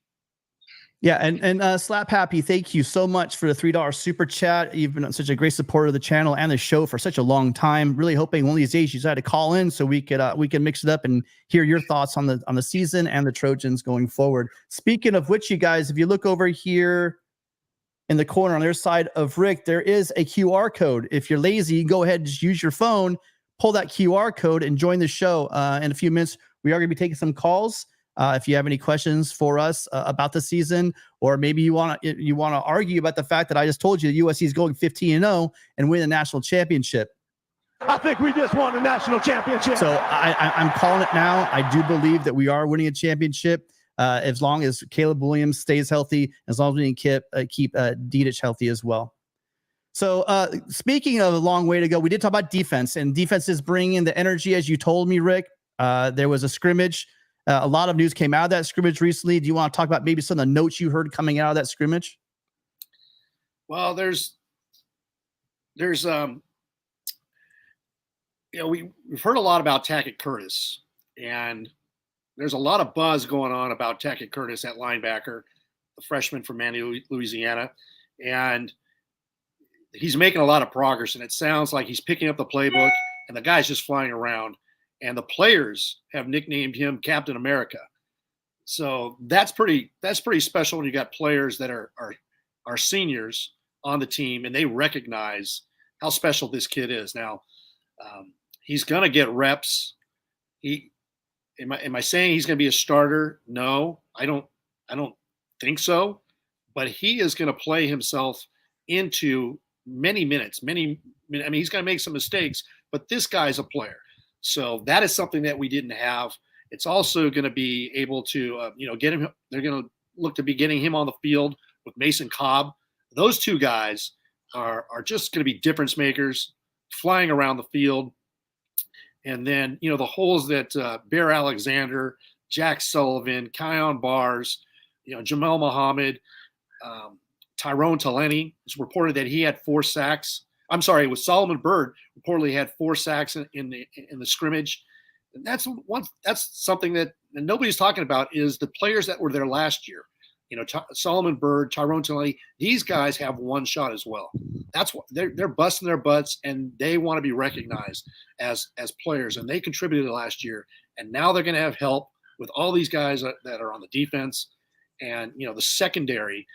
Yeah, and Slap Happy, thank you so much for the $3 super chat. You've been such a great supporter of the channel and the show for such a long time. Really hoping one of these days you decide to call in so we can mix it up and hear your thoughts on the season and the Trojans going forward. Speaking of which, you guys, if you look over here in the corner on their side of Rick, there is a QR code. If you're lazy, you can go ahead and just use your phone, pull that QR code, and join the show. In a few minutes, we are going to be taking some calls. If you have any questions for us about the season, or maybe you want to argue about the fact that I just told you that USC is going 15-0 and win the national championship. I think we just won the national championship. So I'm calling it now. I do believe that we are winning a championship as long as Caleb Williams stays healthy, as long as we can keep Dedich healthy as well. So speaking of a long way to go, we did talk about defense, and defense is bringing in the energy, as you told me, Rick. There was a scrimmage. A lot of news came out of that scrimmage recently. Do you want to talk about maybe some of the notes you heard coming out of that scrimmage? Well, we've heard a lot about Tackett Curtis, and there's a lot of buzz going on about Tackett Curtis at linebacker, the freshman from Manny, Louisiana, and he's making a lot of progress, and it sounds like he's picking up the playbook, and the guy's just flying around. And the players have nicknamed him Captain America. So that's pretty special when you got players that are seniors on the team, and they recognize how special this kid is. Now, he's going to get reps. Am I saying he's going to be a starter? No, I don't think so. But he is going to play himself into many minutes. I mean, he's going to make some mistakes, but this guy's a player. So that is something that we didn't have. It's also going to be able to, get him. They're going to look to be getting him on the field with Mason Cobb. Those two guys are just going to be difference makers, flying around the field. And then, the holes that Bear Alexander, Jack Sullivan, Kion Bars, Jamel Muhammad, Tyrone Taleni. It's reported that he had 4 sacks. I'm sorry, it was Solomon Byrd reportedly had 4 sacks in the scrimmage. And that's something that nobody's talking about is the players that were there last year. Solomon Byrd, Tyrone Taleni, these guys have one shot as well. That's what they're busting their butts, and they want to be recognized as players. And they contributed last year, and now they're going to have help with all these guys that are on the defense, and the secondary.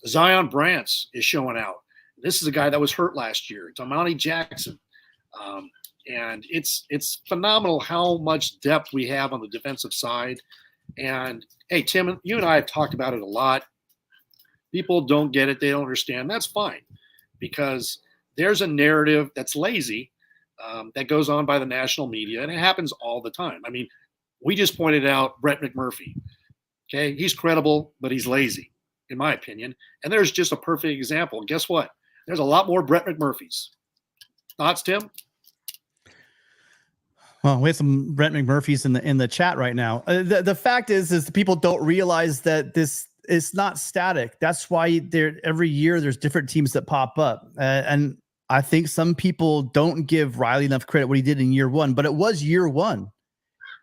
Zion Brantz is showing out. This is a guy that was hurt last year. Damani Jackson, and it's phenomenal how much depth we have on the defensive side. And hey, Tim, you and I have talked about it a lot. People don't get it. They don't understand. That's fine, because there's a narrative that's lazy that goes on by the national media, and it happens all the time. I mean, we just pointed out Brett McMurphy. Okay, he's credible, but he's lazy, in my opinion. And there's just a perfect example. Guess what? There's a lot more Brett McMurphys. Thoughts, Tim? Well, we have some Brent McMurphys in the chat right now. The fact is people don't realize that this is not static. That's why every year there's different teams that pop up. And I think some people don't give Riley enough credit what he did in year 1, but it was year 1.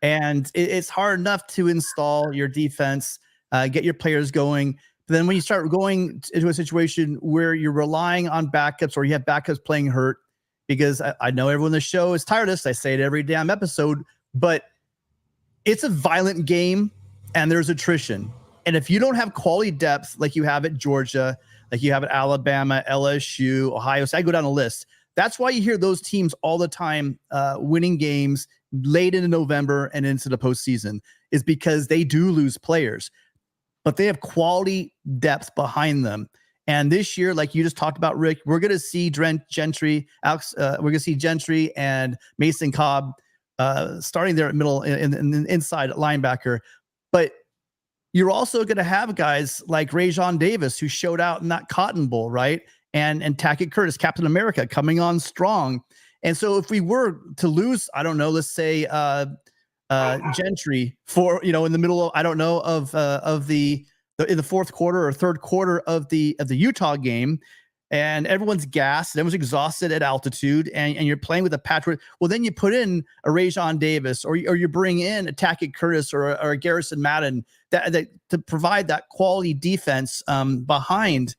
And it's hard enough to install your defense, get your players going. But then when you start going into a situation where you're relying on backups, or you have backups playing hurt, because I know everyone in the show is tired of this. I say it every damn episode, but it's a violent game and there's attrition. And if you don't have quality depth like you have at Georgia, like you have at Alabama, LSU, Ohio State, I go down the list. That's why you hear those teams all the time winning games late into November and into the postseason, is because they do lose players, but they have quality depth behind them. And this year, like you just talked about, Rick, we're going to see Gentry, we're going to see Gentry and Mason Cobb starting there at middle and inside linebacker. But you're also going to have guys like Rajon Davis, who showed out in that Cotton Bowl, right? And Tackett Curtis, Captain America, coming on strong. And so if we were to lose, I don't know, let's say Gentry for, in the middle of, I don't know, in the fourth quarter or third quarter of the Utah game, and everyone's gassed, everyone's exhausted at altitude, and you're playing with a patchwork. Well, then you put in a Rajon Davis, or you bring in a Tackett Curtis or a Garrison Madden that to provide that quality defense behind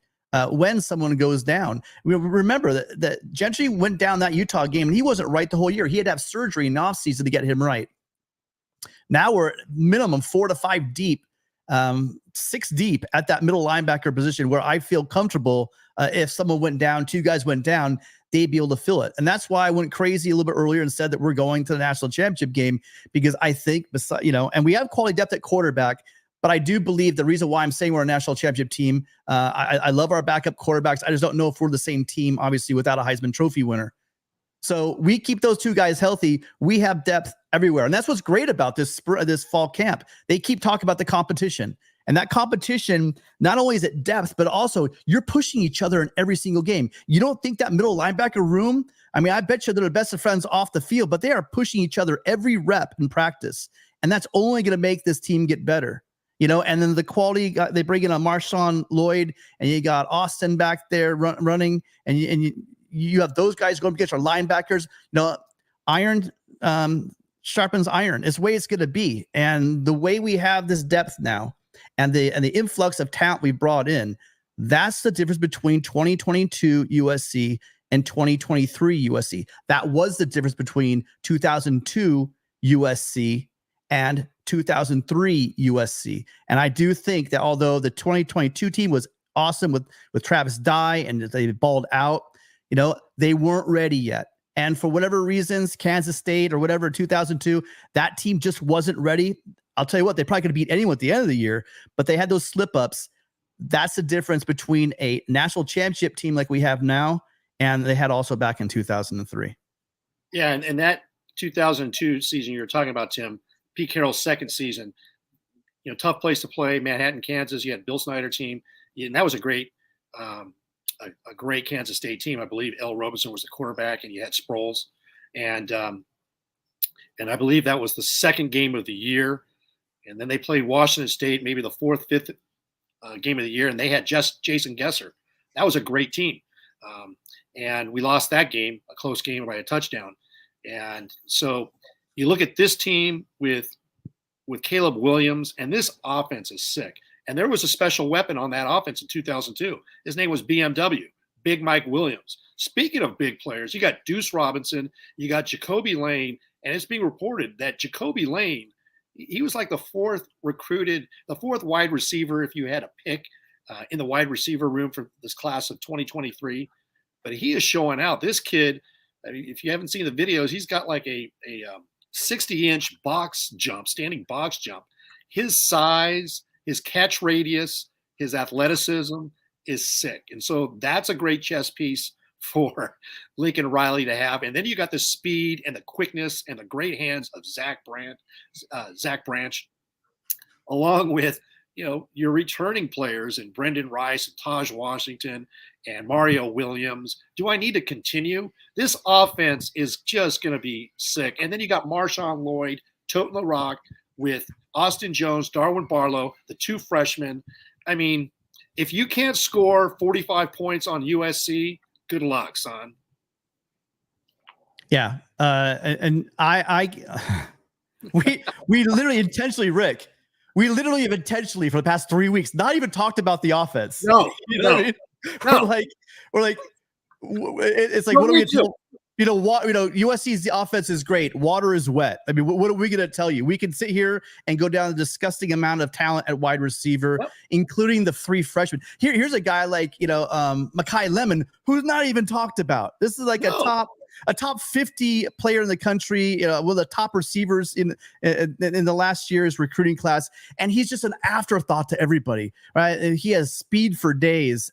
when someone goes down. Remember that Gentry went down that Utah game, and he wasn't right the whole year. He had to have surgery in the offseason to get him right. Now we're at minimum 4 to 5 deep. 6 deep at that middle linebacker position, where I feel comfortable if someone went down, 2 guys went down, they'd be able to fill it. And that's why I went crazy a little bit earlier and said that we're going to the national championship game, because I think, and we have quality depth at quarterback, but I do believe the reason why I'm saying we're a national championship team, I love our backup quarterbacks. I just don't know if we're the same team, obviously, without a Heisman Trophy winner. So we keep those 2 guys healthy. We have depth everywhere. And that's what's great about this fall camp. They keep talking about the competition. And that competition, not only is it depth, but also you're pushing each other in every single game. You don't think that middle linebacker room, I mean, I bet you they're the best of friends off the field, but they are pushing each other every rep in practice. And that's only going to make this team get better. And then the quality, they bring in a Marshawn Lloyd, and you got Austin back there running, and you have those guys going against our linebackers. Iron sharpens iron. It's the way it's going to be. And the way we have this depth now, and the influx of talent we brought in, that's the difference between 2022 USC and 2023 USC. That was the difference between 2002 USC and 2003 USC. And I do think that although the 2022 team was awesome with Travis Dye, and they balled out. They weren't ready yet. And for whatever reasons, Kansas State or whatever, 2002, that team just wasn't ready. I'll tell you what, they probably could have beat anyone at the end of the year, but they had those slip-ups. That's the difference between a national championship team like we have now and they had also back in 2003. Yeah, and that 2002 season you were talking about, Tim, Pete Carroll's second season, tough place to play, Manhattan, Kansas. You had Bill Snyder team, and that was a great a great Kansas State team. I believe L. Robinson was the quarterback, and you had Sproles. And I believe that was the second game of the year. And then they played Washington State, maybe the fourth, fifth game of the year, and they had just Jason Gesser. That was a great team. And we lost that game, a close game by a touchdown. And so you look at this team with Caleb Williams, and this offense is sick. And there was a special weapon on that offense in 2002. His name was BMW, Big Mike Williams. Speaking of big players, you got Deuce Robinson, you got Jacoby Lane, and it's being reported that Jacoby Lane, he was like the fourth wide receiver if you had a pick in the wide receiver room for this class of 2023. But he is showing out. This kid, if you haven't seen the videos, he's got like a 60-inch standing box jump. His size, his catch radius, his athleticism is sick. And so that's a great chess piece for Lincoln Riley to have. And then you got the speed and the quickness and the great hands of Zach Branch, along with, your returning players and Brendan Rice and Taj Washington and Mario Williams. Do I need to continue? This offense is just going to be sick. And then you got Marshawn Lloyd, toting the rock with Austin Jones, Darwin Barlow, the two freshmen. I mean, if you can't score 45 points on USC, good luck, son. Yeah. And we literally intentionally, Rick, we literally have intentionally for the past 3 weeks not even talked about the offense. No, We're like, it's like, what do we tell? USC's offense is great. Water is wet. I mean, what are we going to tell you? We can sit here and go down the disgusting amount of talent at wide receiver, including the three freshmen. Here's a guy like, Mekhi Lemon, who's not even talked about. This is like a top 50 player in the country, one of the top receivers in the last year's recruiting class. And he's just an afterthought to everybody, right? And he has speed for days.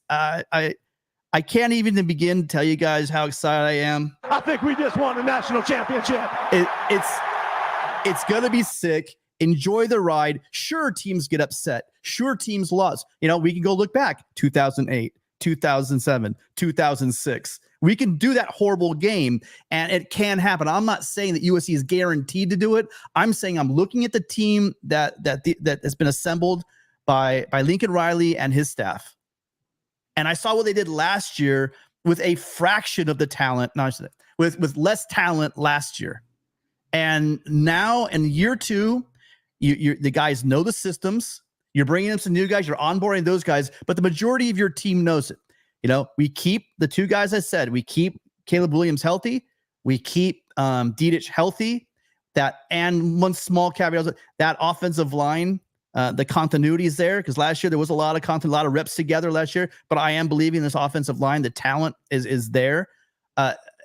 I can't even begin to tell you guys how excited I am. I think we just won a national championship. It's going to be sick. Enjoy the ride. Sure, teams get upset. Sure, teams lost. We can go look back. 2008, 2007, 2006. We can do that horrible game, and it can happen. I'm not saying that USC is guaranteed to do it. I'm saying I'm looking at the team that has been assembled by Lincoln Riley and his staff. And I saw what they did last year with a fraction of the talent, with less talent last year. And now in year two, the guys know the systems. You're bringing in some new guys. You're onboarding those guys, but the majority of your team knows it. We keep the two guys I said. We keep Caleb Williams healthy. We keep Dedich healthy. And one small caveat, that offensive line, the continuity is there, because last year there was a lot of reps together last year. But I am believing this offensive line, the talent is there.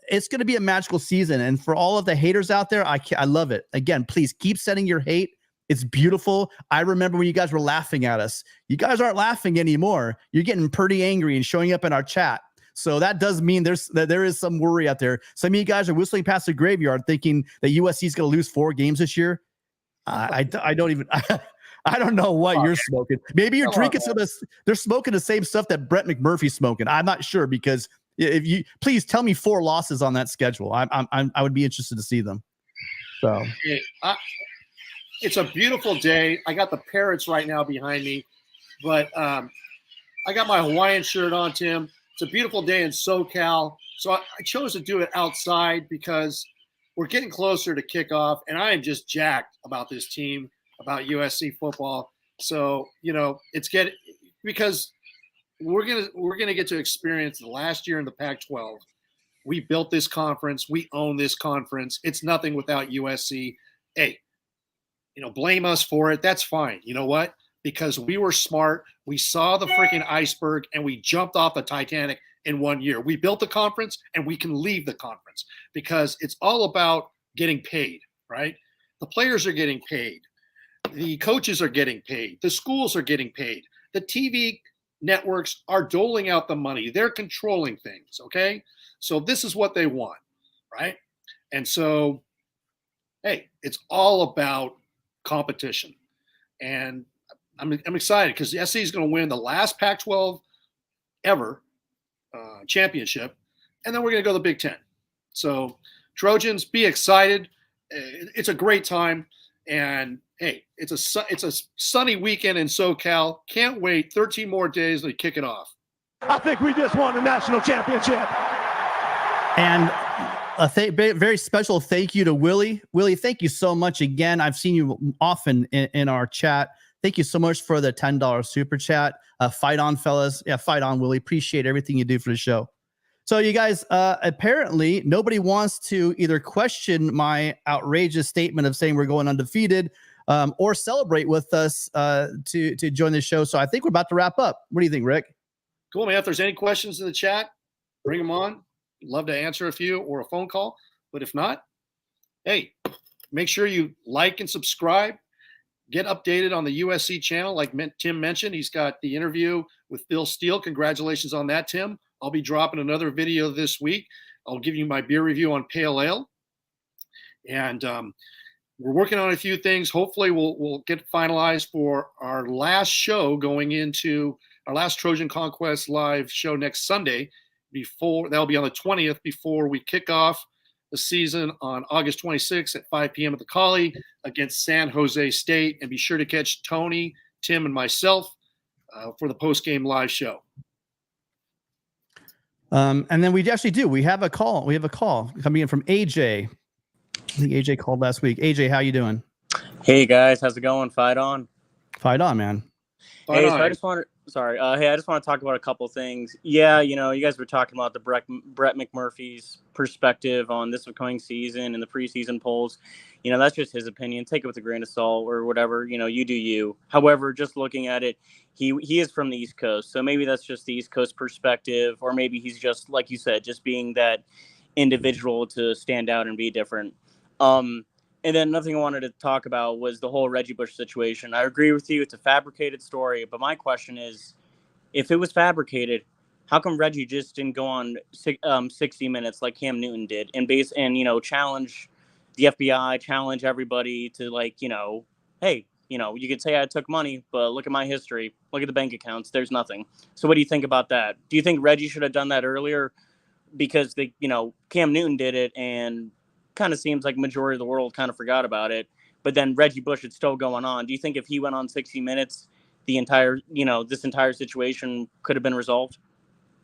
It's going to be a magical season, and for all of the haters out there, I love it. Again, please keep sending your hate. It's beautiful. I remember when you guys were laughing at us. You guys aren't laughing anymore. You're getting pretty angry and showing up in our chat. So that does mean there is some worry out there. Some of you guys are whistling past the graveyard thinking that USC is going to lose 4 games this year. I don't know what you're smoking. Maybe you're drinking some of this. They're smoking the same stuff that Brett McMurphy's smoking. I'm not sure, because if you please tell me 4 losses on that schedule, I would be interested to see them. So. It's a beautiful day. I got the parrots right now behind me, but I got my Hawaiian shirt on, Tim. It's a beautiful day in SoCal. So I chose to do it outside because we're getting closer to kickoff, and I am just jacked about this team, about USC football. So, because we're gonna get to experience the last year in the Pac-12. We built this conference. We own this conference. It's nothing without USC. Hey, blame us for it. That's fine. You know what? because we were smart. We saw the freaking iceberg and we jumped off the Titanic in 1 year. We built the conference and we can leave the conference because it's all about getting paid, right? The players are getting paid. The coaches are getting paid. The schools are getting paid. The TV networks are doling out the money. They're controlling things, okay? So this is what they want, right? And so, hey, it's all about competition. And I'm excited because the SC is going to win the last Pac-12 ever championship, and then we're going to go to the Big Ten. So Trojans, be excited. It's a great time. And hey, it's a sunny weekend in SoCal. Can't wait. 13 more days to kick it off. I think we just won the national championship. And a very special thank you to Willie. Willie, thank you so much again. I've seen you often in our chat. Thank you so much for the $10 super chat. Fight on, fellas. Yeah, fight on, Willie. Appreciate everything you do for the show. So you guys, apparently nobody wants to either question my outrageous statement of saying we're going undefeated or celebrate with us to join the show. So I think we're about to wrap up. What do you think, Rick? Cool, man. If there's any questions in the chat, bring them on. Love to answer a few or a phone call. But if not, hey, make sure you like and subscribe. Get updated on the USC channel. Like Tim mentioned, he's got the interview with Phil Steele. Congratulations on that, Tim. I'll be dropping another video this week. I'll give you my beer review on Pale Ale. And we're working on a few things. Hopefully we'll get finalized for our last show going into our last Trojan Conquest live show next Sunday. That'll be on the 20th before we kick off the season on August 26th at 5 p.m. at the Collie against San Jose State. And be sure to catch Tony, Tim, and myself for the post-game live show. And then we actually do. We have a call. We have a call coming in from AJ. I think AJ called last week. AJ, how you doing? Hey guys, how's it going? Fight on. Fight on, man. Hey, so I just want to talk about a couple things. Yeah, you guys were talking about the Brett McMurphy's perspective on this upcoming season and the preseason polls. That's just his opinion. Take it with a grain of salt or whatever. You do you. However, just looking at it, he is from the East Coast, so maybe that's just the East Coast perspective, or maybe he's just, like you said, just being that individual to stand out and be different. And then another thing I wanted to talk about was the whole Reggie Bush situation. I agree with you. It's a fabricated story. But my question is, if it was fabricated, how come Reggie just didn't go on 60 Minutes like Cam Newton did and challenge the FBI, challenge everybody to hey, you could say I took money, but look at my history. Look at the bank accounts. There's nothing. So what do you think about that? Do you think Reggie should have done that earlier because Cam Newton did it and kind of seems like majority of the world kind of forgot about it, but then Reggie Bush is still going on? Do you think if he went on 60 Minutes, the entire, this entire situation could have been resolved?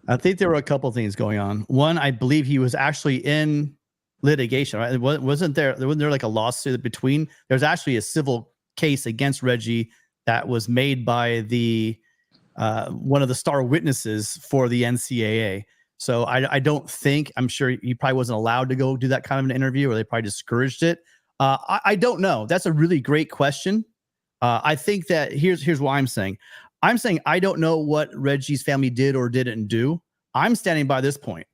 I think there were a couple of things going on. One, I believe he was actually in litigation, right? Wasn't there like a lawsuit between? There's actually a civil case against Reggie that was made by the one of the star witnesses for the NCAA. So I don't think, I'm sure he probably wasn't allowed to go do that kind of an interview, or they probably discouraged it. I don't know. That's a really great question. I think that here's what I'm saying. I'm saying I don't know what Reggie's family did or didn't do. I'm standing by this point.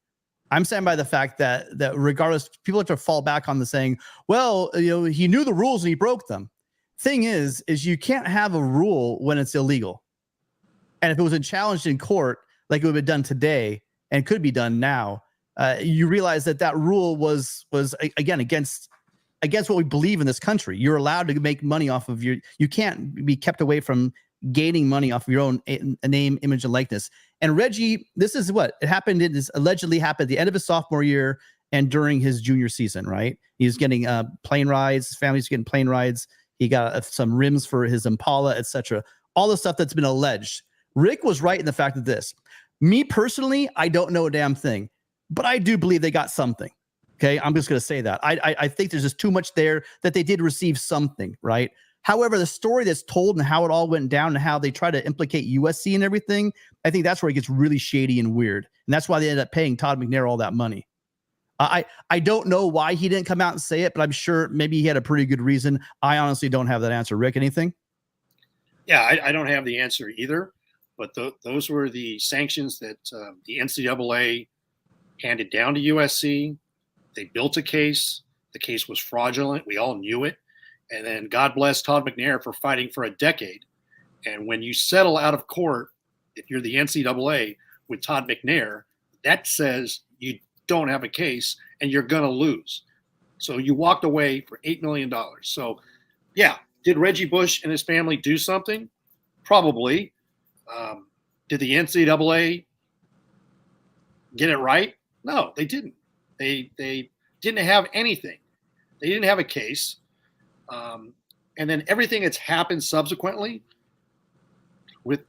I'm standing by the fact that regardless, people have to fall back on the saying, well, he knew the rules and he broke them. Thing is you can't have a rule when it's illegal. And if it was challenged in court, like it would have been done today, and could be done now, you realize that rule was again against what we believe in this country. You're allowed to make money off of you can't be kept away from gaining money off of your own name, image, and likeness. And Reggie, this is what it happened. It allegedly happened at the end of his sophomore year and during his junior season, right? He was getting plane rides. His family's getting plane rides. He got some rims for his Impala, etc. All the stuff that's been alleged. Rick was right in the fact of this. Me personally, I don't know a damn thing, but I do believe they got something. Okay, I'm just going to say that. I think there's just too much there that they did receive something, right? However, the story that's told and how it all went down and how they try to implicate USC and everything, I think that's where it gets really shady and weird. And that's why they ended up paying Todd McNair all that money. I don't know why he didn't come out and say it, but I'm sure maybe he had a pretty good reason. I honestly don't have that answer. Rick, anything? Yeah, I don't have the answer either, but those were the sanctions that the NCAA handed down to USC. They built a case. The case was fraudulent. We all knew it. And then God bless Todd McNair for fighting for a decade. And when you settle out of court, if you're the NCAA with Todd McNair, that says you don't have a case and you're going to lose. So you walked away for $8 million. So, yeah, did Reggie Bush and his family do something? Probably. Did the NCAA get it right? No, they didn't. They didn't have anything. They didn't have a case. And then everything that's happened subsequently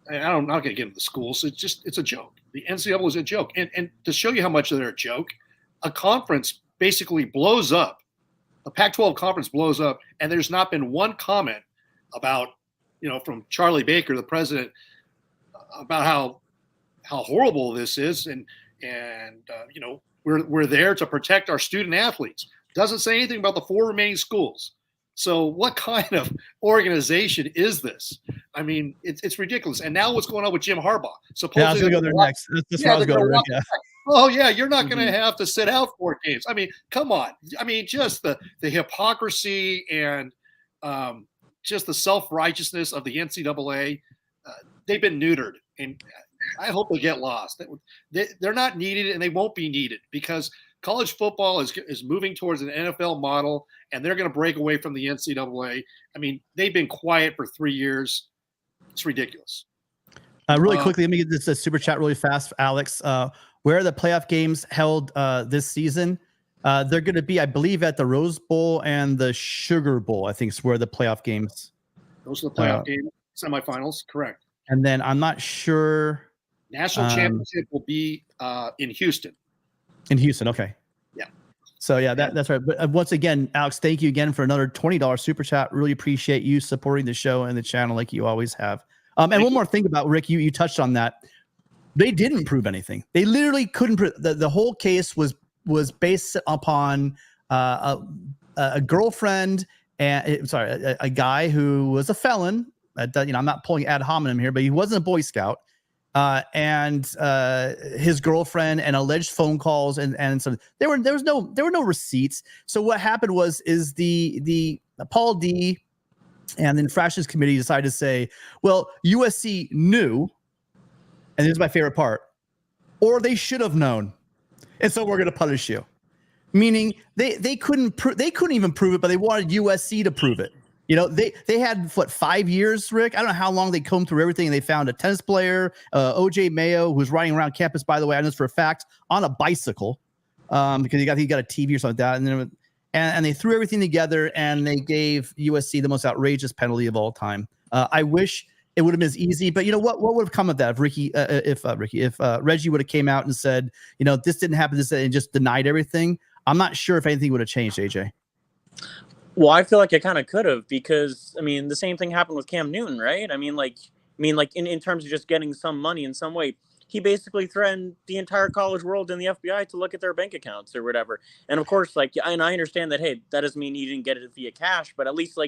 I'm not going to get into the schools. It's a joke. The NCAA is a joke. And to show you how much they're a joke, a conference basically blows up. A Pac-12 conference blows up, and there's not been one comment about, from Charlie Baker, the president, about how horrible this is. And we're there to protect our student athletes. Doesn't say anything about the 4 remaining schools. So what kind of organization is this? I mean, it's ridiculous. And now what's going on with Jim Harbaugh? Supposedly, I was going to go there next. That's where I was going to go. Oh, yeah, you're not going to have to sit out 4 games. I mean, come on. I mean, just the hypocrisy and just the self-righteousness of the NCAA. They've been neutered, and I hope they get lost. They're not needed, and they won't be needed because college football is moving towards an NFL model, and they're going to break away from the NCAA. I mean, they've been quiet for 3 years. It's ridiculous. Really quickly, let me get this super chat really fast, Alex. Where are the playoff games held this season? They're going to be, I believe, at the Rose Bowl and the Sugar Bowl. I think is where the playoff games. Those are the playoff game semifinals, correct? And then I'm not sure. National championship will be in Houston. In Houston, okay. Yeah. So yeah, that's right. But once again, Alex, thank you again for another $20 super chat. Really appreciate you supporting the show and the channel like you always have. And one more thing about Rick, you touched on that. They didn't prove anything. They literally couldn't prove. The whole case was based upon a girlfriend and a guy who was a felon. I'm not pulling ad hominem here, but he wasn't a Boy Scout. And his girlfriend and alleged phone calls and so there were no receipts. So what happened is the Paul D and the infractions committee decided to say, well, USC knew, and this is my favorite part, or they should have known, and so we're going to punish you. Meaning they couldn't even prove it, but they wanted USC to prove it. They had 5 years, Rick? I don't know how long they combed through everything, and they found a tennis player, OJ Mayo, who's riding around campus, by the way, I know this for a fact, on a bicycle, because he got a TV or something like that, and they threw everything together, and they gave USC the most outrageous penalty of all time. I wish it would have been as easy, but what would have come of that if Reggie would have came out and said, this didn't happen, and just denied everything? I'm not sure if anything would have changed, AJ. Well, I feel like it kind of could have, because the same thing happened with Cam Newton, right? In terms of just getting some money in some way, he basically threatened the entire college world and the FBI to look at their bank accounts or whatever. And of course, and I understand that, hey, that doesn't mean he didn't get it via cash, but at least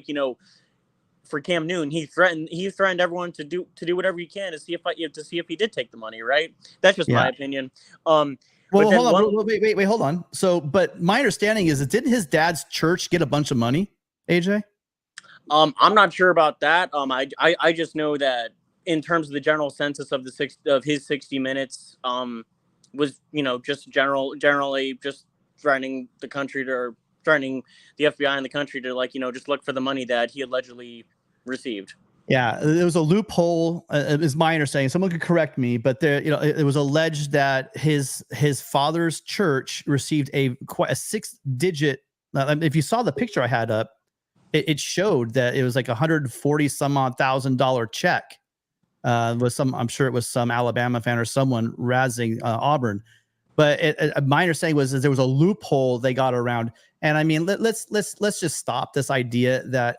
for Cam Newton, he threatened everyone to do whatever he can to see if he did take the money, right? That's just my opinion. Well, hold on. Wait, hold on. So, but my understanding is that didn't his dad's church get a bunch of money, AJ? I'm not sure about that. I just know that in terms of the general census of his 60 minutes, was just generally just threatening the country or threatening the FBI and the country to just look for the money that he allegedly received. Yeah, there was a loophole, is my understanding. Someone could correct me, but it was alleged that his father's church received quite a 6-digit. If you saw the picture I had up, it showed that it was like $140,000 check. I'm sure it was some Alabama fan or someone razzing Auburn. But my understanding was that there was a loophole they got around. And let's just stop this idea that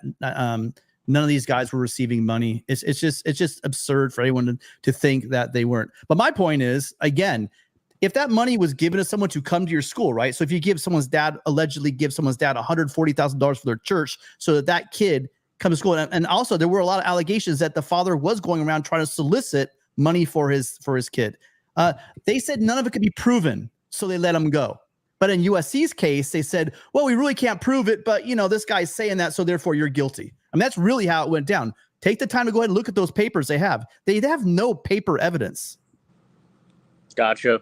none of these guys were receiving money. It's just absurd for anyone to think that they weren't. But my point is, again, if that money was given to someone to come to your school, right? So if you allegedly give someone's dad $140,000 for their church so that kid come to school. And also there were a lot of allegations that the father was going around trying to solicit money for his kid. They said none of it could be proven, so they let him go. But in USC's case, they said, well, we really can't prove it, but this guy's saying that, so therefore you're guilty. I mean, that's really how it went down. Take the time to go ahead and look at those papers they have. They have no paper evidence. Gotcha.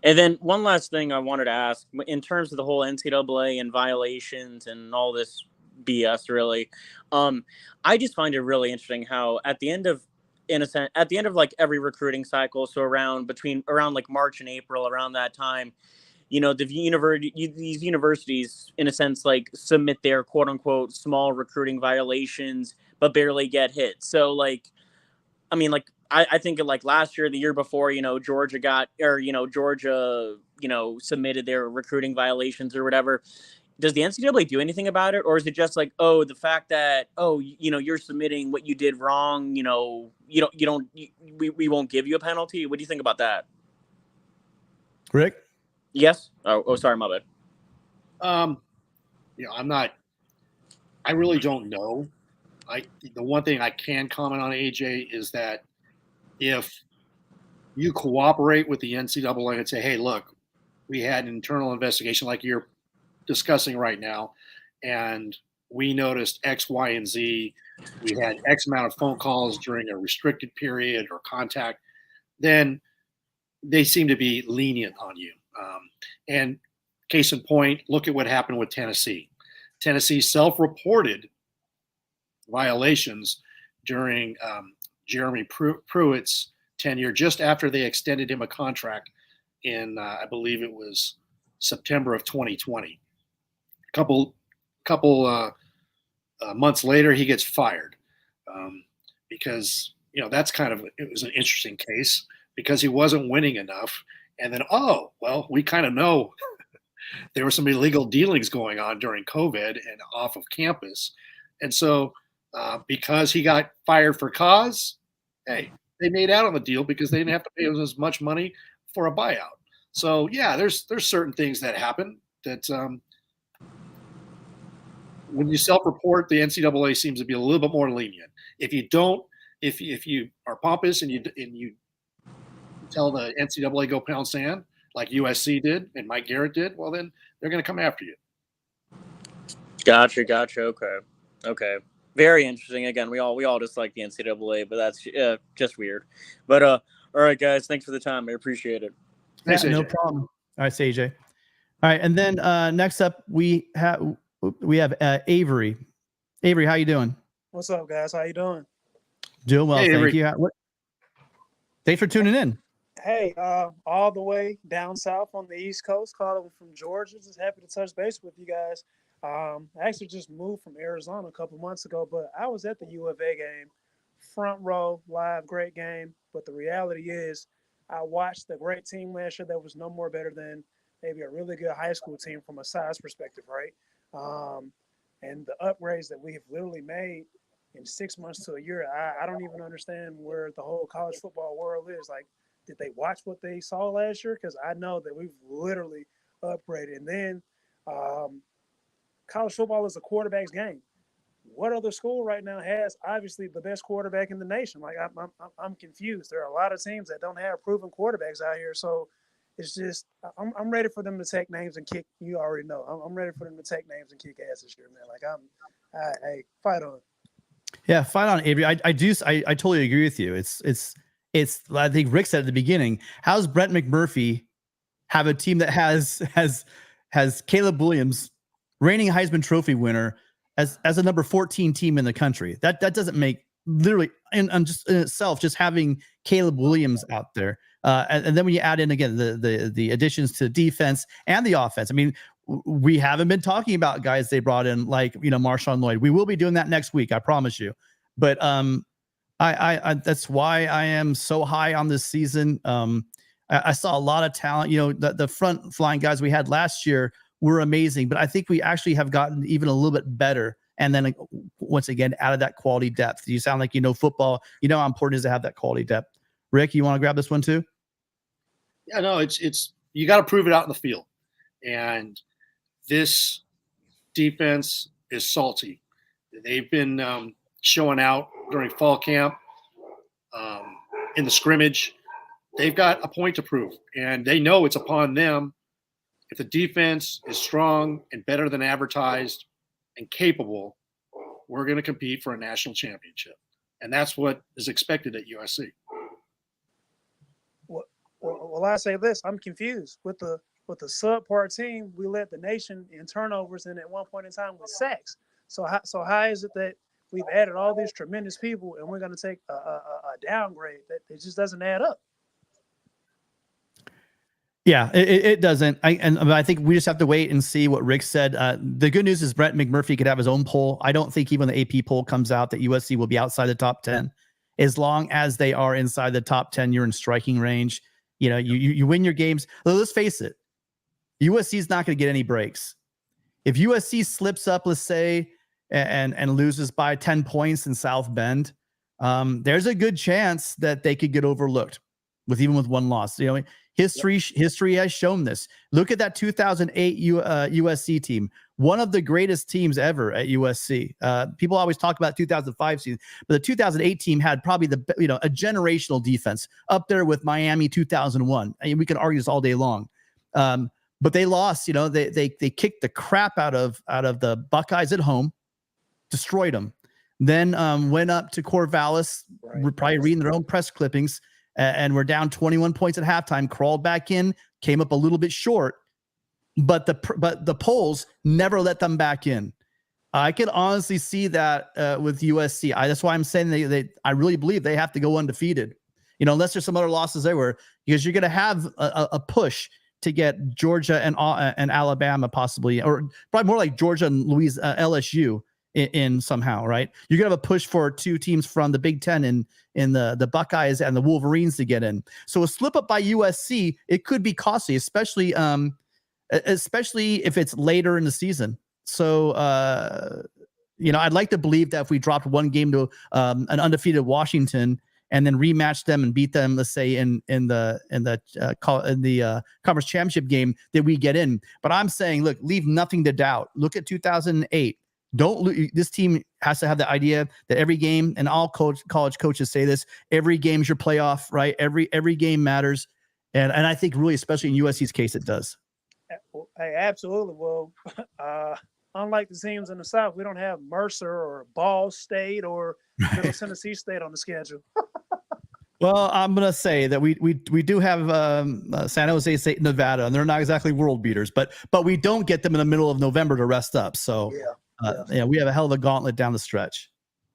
And then one last thing I wanted to ask, in terms of the whole NCAA and violations and all this BS, really, I just find it really interesting how at the end of like every recruiting cycle, so around like March and April, around that time, these universities, in a sense, like submit their quote unquote small recruiting violations, but barely get hit. So like, I mean, like, I think like last year, the year before, Georgia submitted their recruiting violations or whatever. Does the NCAA do anything about it? Or is it just like, the fact that, you're submitting what you did wrong, we won't give you a penalty? What do you think about that? Rick? Yes. Oh, sorry, my bad. I really don't know. The one thing I can comment on, AJ, is that if you cooperate with the NCAA and say, hey, look, we had an internal investigation like you're discussing right now, and we noticed X, Y, and Z, we had X amount of phone calls during a restricted period or contact, then they seem to be lenient on you. And case in point, look at what happened with Tennessee. Tennessee self-reported violations during Jeremy Pruitt's tenure, just after they extended him a contract in, I believe it was September of 2020. A couple months later, he gets fired because it was an interesting case because he wasn't winning enough. And then, we kind of know there were some illegal dealings going on during COVID and off of campus. And so because he got fired for cause, hey, they made out on the deal because they didn't have to pay him as much money for a buyout. So, yeah, there's certain things that happen that when you self-report, the NCAA seems to be a little bit more lenient. If you don't, if you are pompous and you tell the NCAA go pound sand like USC did and Mike Garrett did, well, then they're going to come after you. Gotcha. Okay. Very interesting. Again, we all just like the NCAA, but that's just weird. But all right, guys, thanks for the time. I appreciate it. Thanks, No AJ. problem. All right, AJ. All right, and then next up we have Avery. Avery, how you doing? What's up, guys? How you doing? Doing well, Hey, thank Avery. you. Thanks for tuning in. Hey, all the way down south on the East Coast, calling from Georgia. Just happy to touch base with you guys. I actually just moved from Arizona a couple months ago, but I was at the U of A game, front row, live, great game. But the reality is, I watched a great team last year that was no more better than maybe a really good high school team from a size perspective, right? And the upgrades that we have literally made in 6 months to a year, I don't even understand where the whole college football world is. Like, did they watch what they saw last year? Because I know that we've literally upgraded. And then college football is a quarterback's game. What other school right now has obviously the best quarterback in the nation? Like, I'm confused. There are a lot of teams that don't have proven quarterbacks out here. So it's just I'm ready for them to take names and kick. You already know. I'm ready for them to take names and kick ass this year, man. Like, hey, fight on. Yeah, fight on, Avery. I totally agree with you. It's I think Rick said at the beginning, how's Brett McMurphy have a team that has Caleb Williams, reigning Heisman Trophy winner, as a number 14 team in the country? That doesn't make literally in itself, just having Caleb Williams out there. And then when you add in again the additions to defense and the offense, I mean, we haven't been talking about guys they brought in like Marshawn Lloyd. We will be doing that next week, I promise you. But I that's why I am so high on this season. I saw a lot of talent. The front flying guys we had last year were amazing, but I think we actually have gotten even a little bit better. And then once again, added that quality depth. You sound like football. You know how important it is to have that quality depth. Rick, you want to grab this one too? Yeah, no, it's you got to prove it out in the field, and this defense is salty. They've been showing out during fall camp, in the scrimmage. They've got a point to prove, and they know it's upon them. If the defense is strong and better than advertised and capable, we're going to compete for a national championship. And that's what is expected at USC. Well, I say this: I'm confused with the subpar team. We led the nation in turnovers, and at one point in time with sacks. So how is it that we've added all these tremendous people, and we're going to take a downgrade? That it just doesn't add up. Yeah, it doesn't. I think we just have to wait and see what Rick said. The good news is Brett McMurphy could have his own poll. I don't think even the AP poll comes out that USC will be outside the top 10. As long as they are inside the top 10, you're in striking range. You know, you win your games. Let's face it, USC is not going to get any breaks. If USC slips up, let's say, and loses by 10 points in South Bend, there's a good chance that they could get overlooked even with one loss. You know, history has shown this. Look at that 2008 USC team, one of the greatest teams ever at USC. People always talk about 2005 season, but the 2008 team had probably a generational defense up there with Miami 2001. I mean, we can argue this all day long. But they lost. You know, they kicked the crap out of the Buckeyes at home, destroyed them. Then went up to Corvallis, probably reading their own press clippings, and we're down 21 points at halftime. Crawled back in, came up a little bit short, but the polls never let them back in. I can honestly see that with USC. That's why I'm saying I really believe they have to go undefeated. You know, unless there's some other losses there, because you're going to have a push to get Georgia and Alabama possibly, or probably more like Georgia and LSU in somehow, right? You're gonna have a push for two teams from the Big Ten in the Buckeyes and the Wolverines to get in. So a slip up by USC, it could be costly, especially if it's later in the season. So I'd like to believe that if we dropped one game to an undefeated Washington and then rematch them and beat them, let's say in the conference championship game, that we get in. But I'm saying, look, leave nothing to doubt. Look at 2008. This team has to have the idea that every game, and all college coaches say this, every game is your playoff, right? Every game matters. And I think really, especially in USC's case, it does. Hey, absolutely. Well, unlike the teams in the South, we don't have Mercer or Ball State or Middle Tennessee State on the schedule. Well, I'm going to say that we do have San Jose State, Nevada, and they're not exactly world beaters, but we don't get them in the middle of November to rest up. So we have a hell of a gauntlet down the stretch.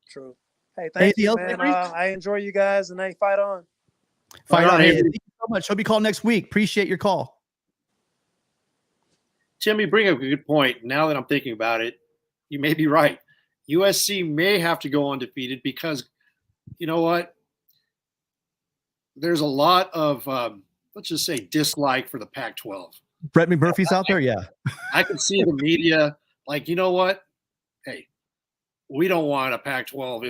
True. Hey, thank you, man. I enjoy you guys, and hey, fight on. Fight on. Hey, thank you so much. Hope you call next week. Appreciate your call. Tim, you bring up a good point. Now that I'm thinking about it, you may be right. USC may have to go undefeated because, you know what? There's a lot of, let's just say, dislike for the Pac-12. Brett McMurphy's out there? Yeah. I can see the media like, you know what? Hey, we don't want a Pac-12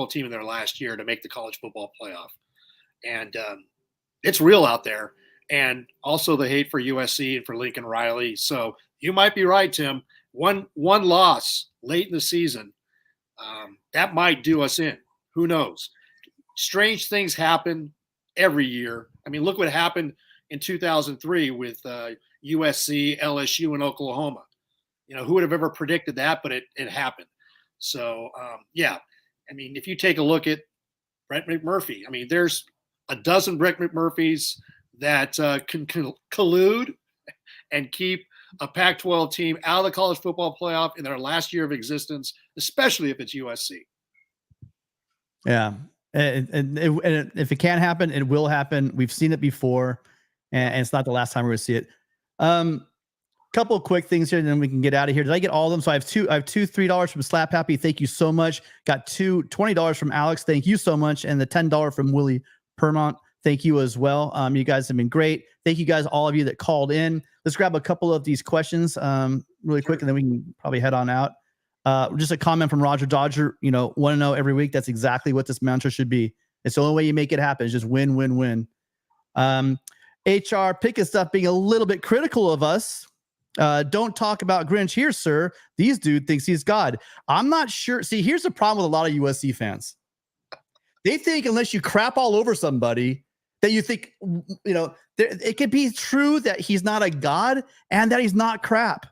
team in their last year to make the college football playoff. And it's real out there. And also the hate for USC and for Lincoln Riley. So you might be right, Tim. One loss late in the season, that might do us in. Who knows? Strange things happen every year. I mean, look what happened in 2003 with USC, LSU, and Oklahoma. You know, who would have ever predicted that? But it happened. So, I mean, if you take a look at Brett McMurphy, I mean, there's a dozen Brett McMurphys that can collude and keep a Pac-12 team out of the college football playoff in their last year of existence, especially if it's USC. Yeah. And if it can happen, it will happen. We've seen it before, and it's not the last time we're going to see it. Couple of quick things here, and then we can get out of here. Did I get all of them? So I have two $3 from Slap Happy. Thank you so much. Got two $20 from Alex. Thank you so much. And the $10 from Willie Permont. Thank you as well. You guys have been great. Thank you guys, all of you that called in. Let's grab a couple of these questions really quick, and then we can probably head on out. Just a comment from Roger Dodger, want to know every week. That's exactly what this mantra should be. It's the only way you make it happen is just win, win, win. HR Pickett stuff being a little bit critical of us. Don't talk about Grinch here, sir. These dude thinks he's God. I'm not sure. See, here's the problem with a lot of USC fans. They think unless you crap all over somebody, that you think, it could be true that he's not a god and that he's not crap.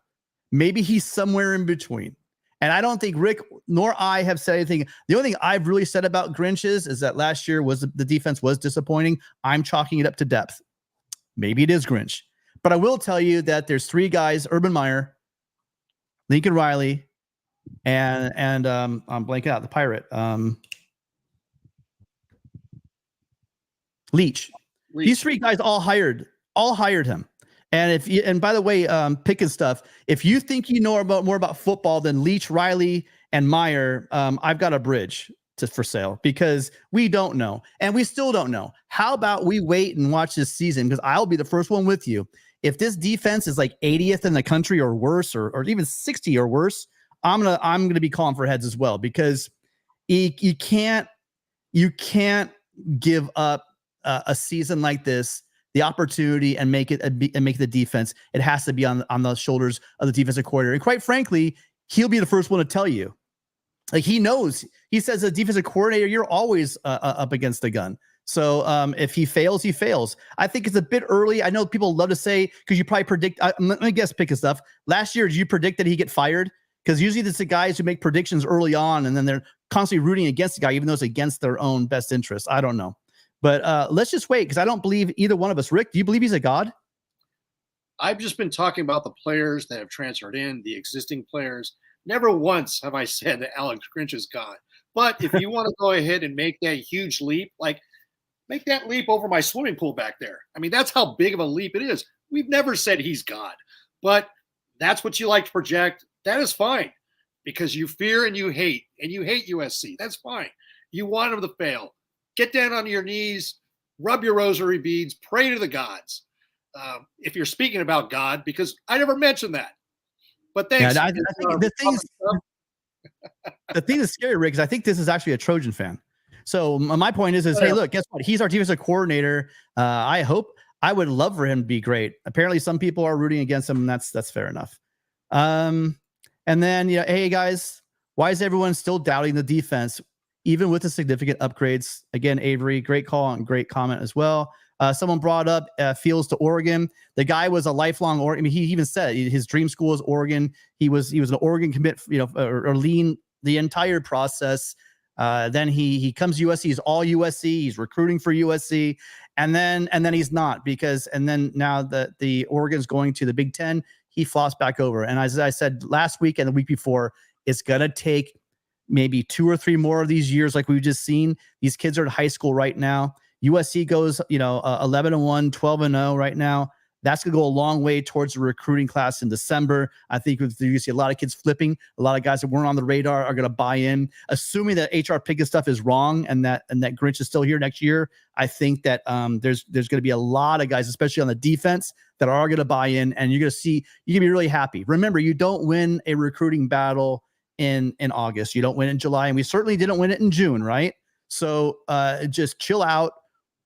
Maybe he's somewhere in between. And I don't think Rick nor I have said anything. The only thing I've really said about Grinch is that last year the defense was disappointing. I'm chalking it up to depth. Maybe it is Grinch. But I will tell you that there's three guys: Urban Meyer, Lincoln Riley, and I'm blanking out, the Pirate. Leach. These three guys all hired him. And by the way, picking stuff, if you think you know more about football than Leach, Riley, and Meyer, I've got a bridge for sale, because we don't know, and we still don't know. How about we wait and watch this season? Because I'll be the first one with you. If this defense is like 80th in the country or worse, or even 60 or worse, I'm gonna be calling for heads as well, because you can't give up a season like this, the opportunity, and make the defense. It has to be on the shoulders of the defensive coordinator. And quite frankly, he'll be the first one to tell you. Like, he knows. He says, as a defensive coordinator, you're always up against the gun. So if he fails, he fails. I think it's a bit early. I know people love to say, because you probably predict. Let me guess, pick a stuff. Last year, did you predict that he get fired? Because usually it's the guys who make predictions early on, and then they're constantly rooting against the guy, even though it's against their own best interest. I don't know. But let's just wait, because I don't believe either one of us. Rick, do you believe he's a god? I've just been talking about the players that have transferred in, the existing players. Never once have I said that Alex Grinch is God. But if you want to go ahead and make that huge leap, like, make that leap over my swimming pool back there. I mean, that's how big of a leap it is. We've never said he's God. But that's what you like to project. That is fine, because you fear and you hate USC. That's fine. You want him to fail. Get down on your knees, rub your rosary beads, pray to the gods. If you're speaking about God, because I never mentioned that. But thanks. Yeah, I think the thing that's scary, Rick, is I think this is actually a Trojan fan. So my point is hey, look, guess what? He's our defensive coordinator. I would love for him to be great. Apparently, some people are rooting against him, and that's fair enough. And then, hey guys, why is everyone still doubting the defense, even with the significant upgrades? Again, Avery, great call and great comment as well. Someone brought up Fields to Oregon. The guy was a lifelong Oregon. I mean, he even said his dream school is Oregon. He was an Oregon commit, or lean the entire process. Then he comes to USC. He's all USC. He's recruiting for USC, and then he's not, and then now that the Oregon's going to the Big Ten, he flops back over. And as I said last week and the week before, it's gonna take maybe 2 or 3 more of these years, like we've just seen. These kids are in high school right now. USC goes, 11-1, 12-0 right now. That's going to go a long way towards the recruiting class in December. I think you see a lot of kids flipping. A lot of guys that weren't on the radar are going to buy in, assuming that HR Pickett stuff is wrong and that Grinch is still here next year. I think that there's going to be a lot of guys, especially on the defense, that are going to buy in, and you're going to be really happy. Remember, you don't win a recruiting battle in August. You don't win it in July, and we certainly didn't win it in June, right? So just chill out,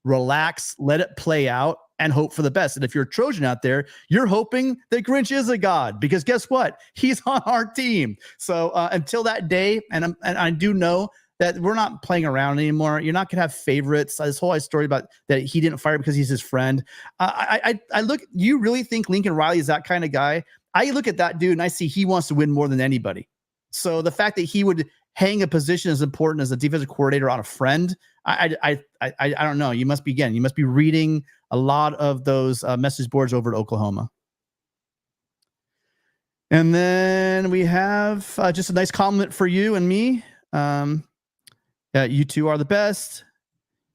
relax, let it play out, and hope for the best. And if you're a Trojan out there, you're hoping that Grinch is a god, because guess what? He's on our team. So until that day, and I do know that we're not playing around anymore. You're not going to have favorites. This whole story about that he didn't fire because he's his friend. I look, you really think Lincoln Riley is that kind of guy? I look at that dude and I see he wants to win more than anybody. So the fact that he would hang a position as important as a defensive coordinator on a friend, I don't know. You must be reading a lot of those message boards over at Oklahoma. And then we have just a nice compliment for you and me. You two are the best.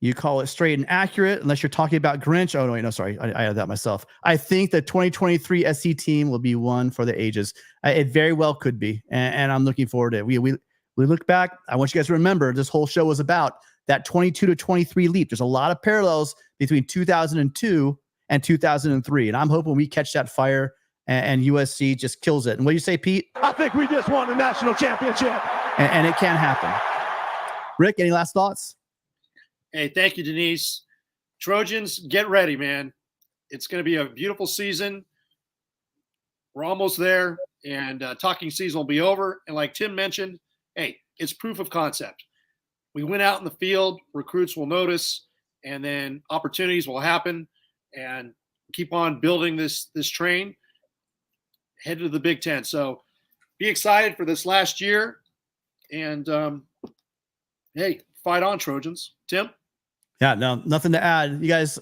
You call it straight and accurate, unless you're talking about Grinch. Oh, no, sorry. I had that myself. I think the 2023 SC team will be one for the ages. It very well could be. And I'm looking forward to it. We look back. I want you guys to remember this whole show was about that 22 to 23 leap. There's a lot of parallels between 2002 and 2003. And I'm hoping we catch that fire and USC just kills it. And what do you say, Pete? I think we just won the national championship. And it can happen. Rick, any last thoughts? Hey, thank you, Denise. Trojans, get ready, man. It's going to be a beautiful season. We're almost there, and talking season will be over. And like Tim mentioned, hey, it's proof of concept. We went out in the field, recruits will notice, and then opportunities will happen, and keep on building this train headed to the Big Ten. So be excited for this last year, and hey, fight on, Trojans. Tim? Yeah, no, nothing to add. You guys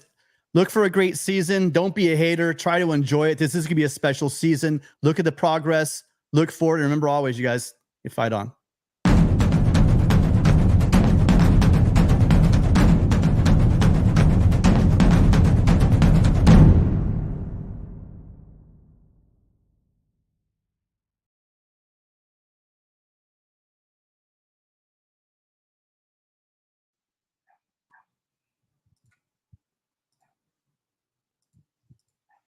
look for a great season. Don't be a hater. Try to enjoy it. This is going to be a special season. Look at the progress. Look forward. And remember always, you guys, you fight on.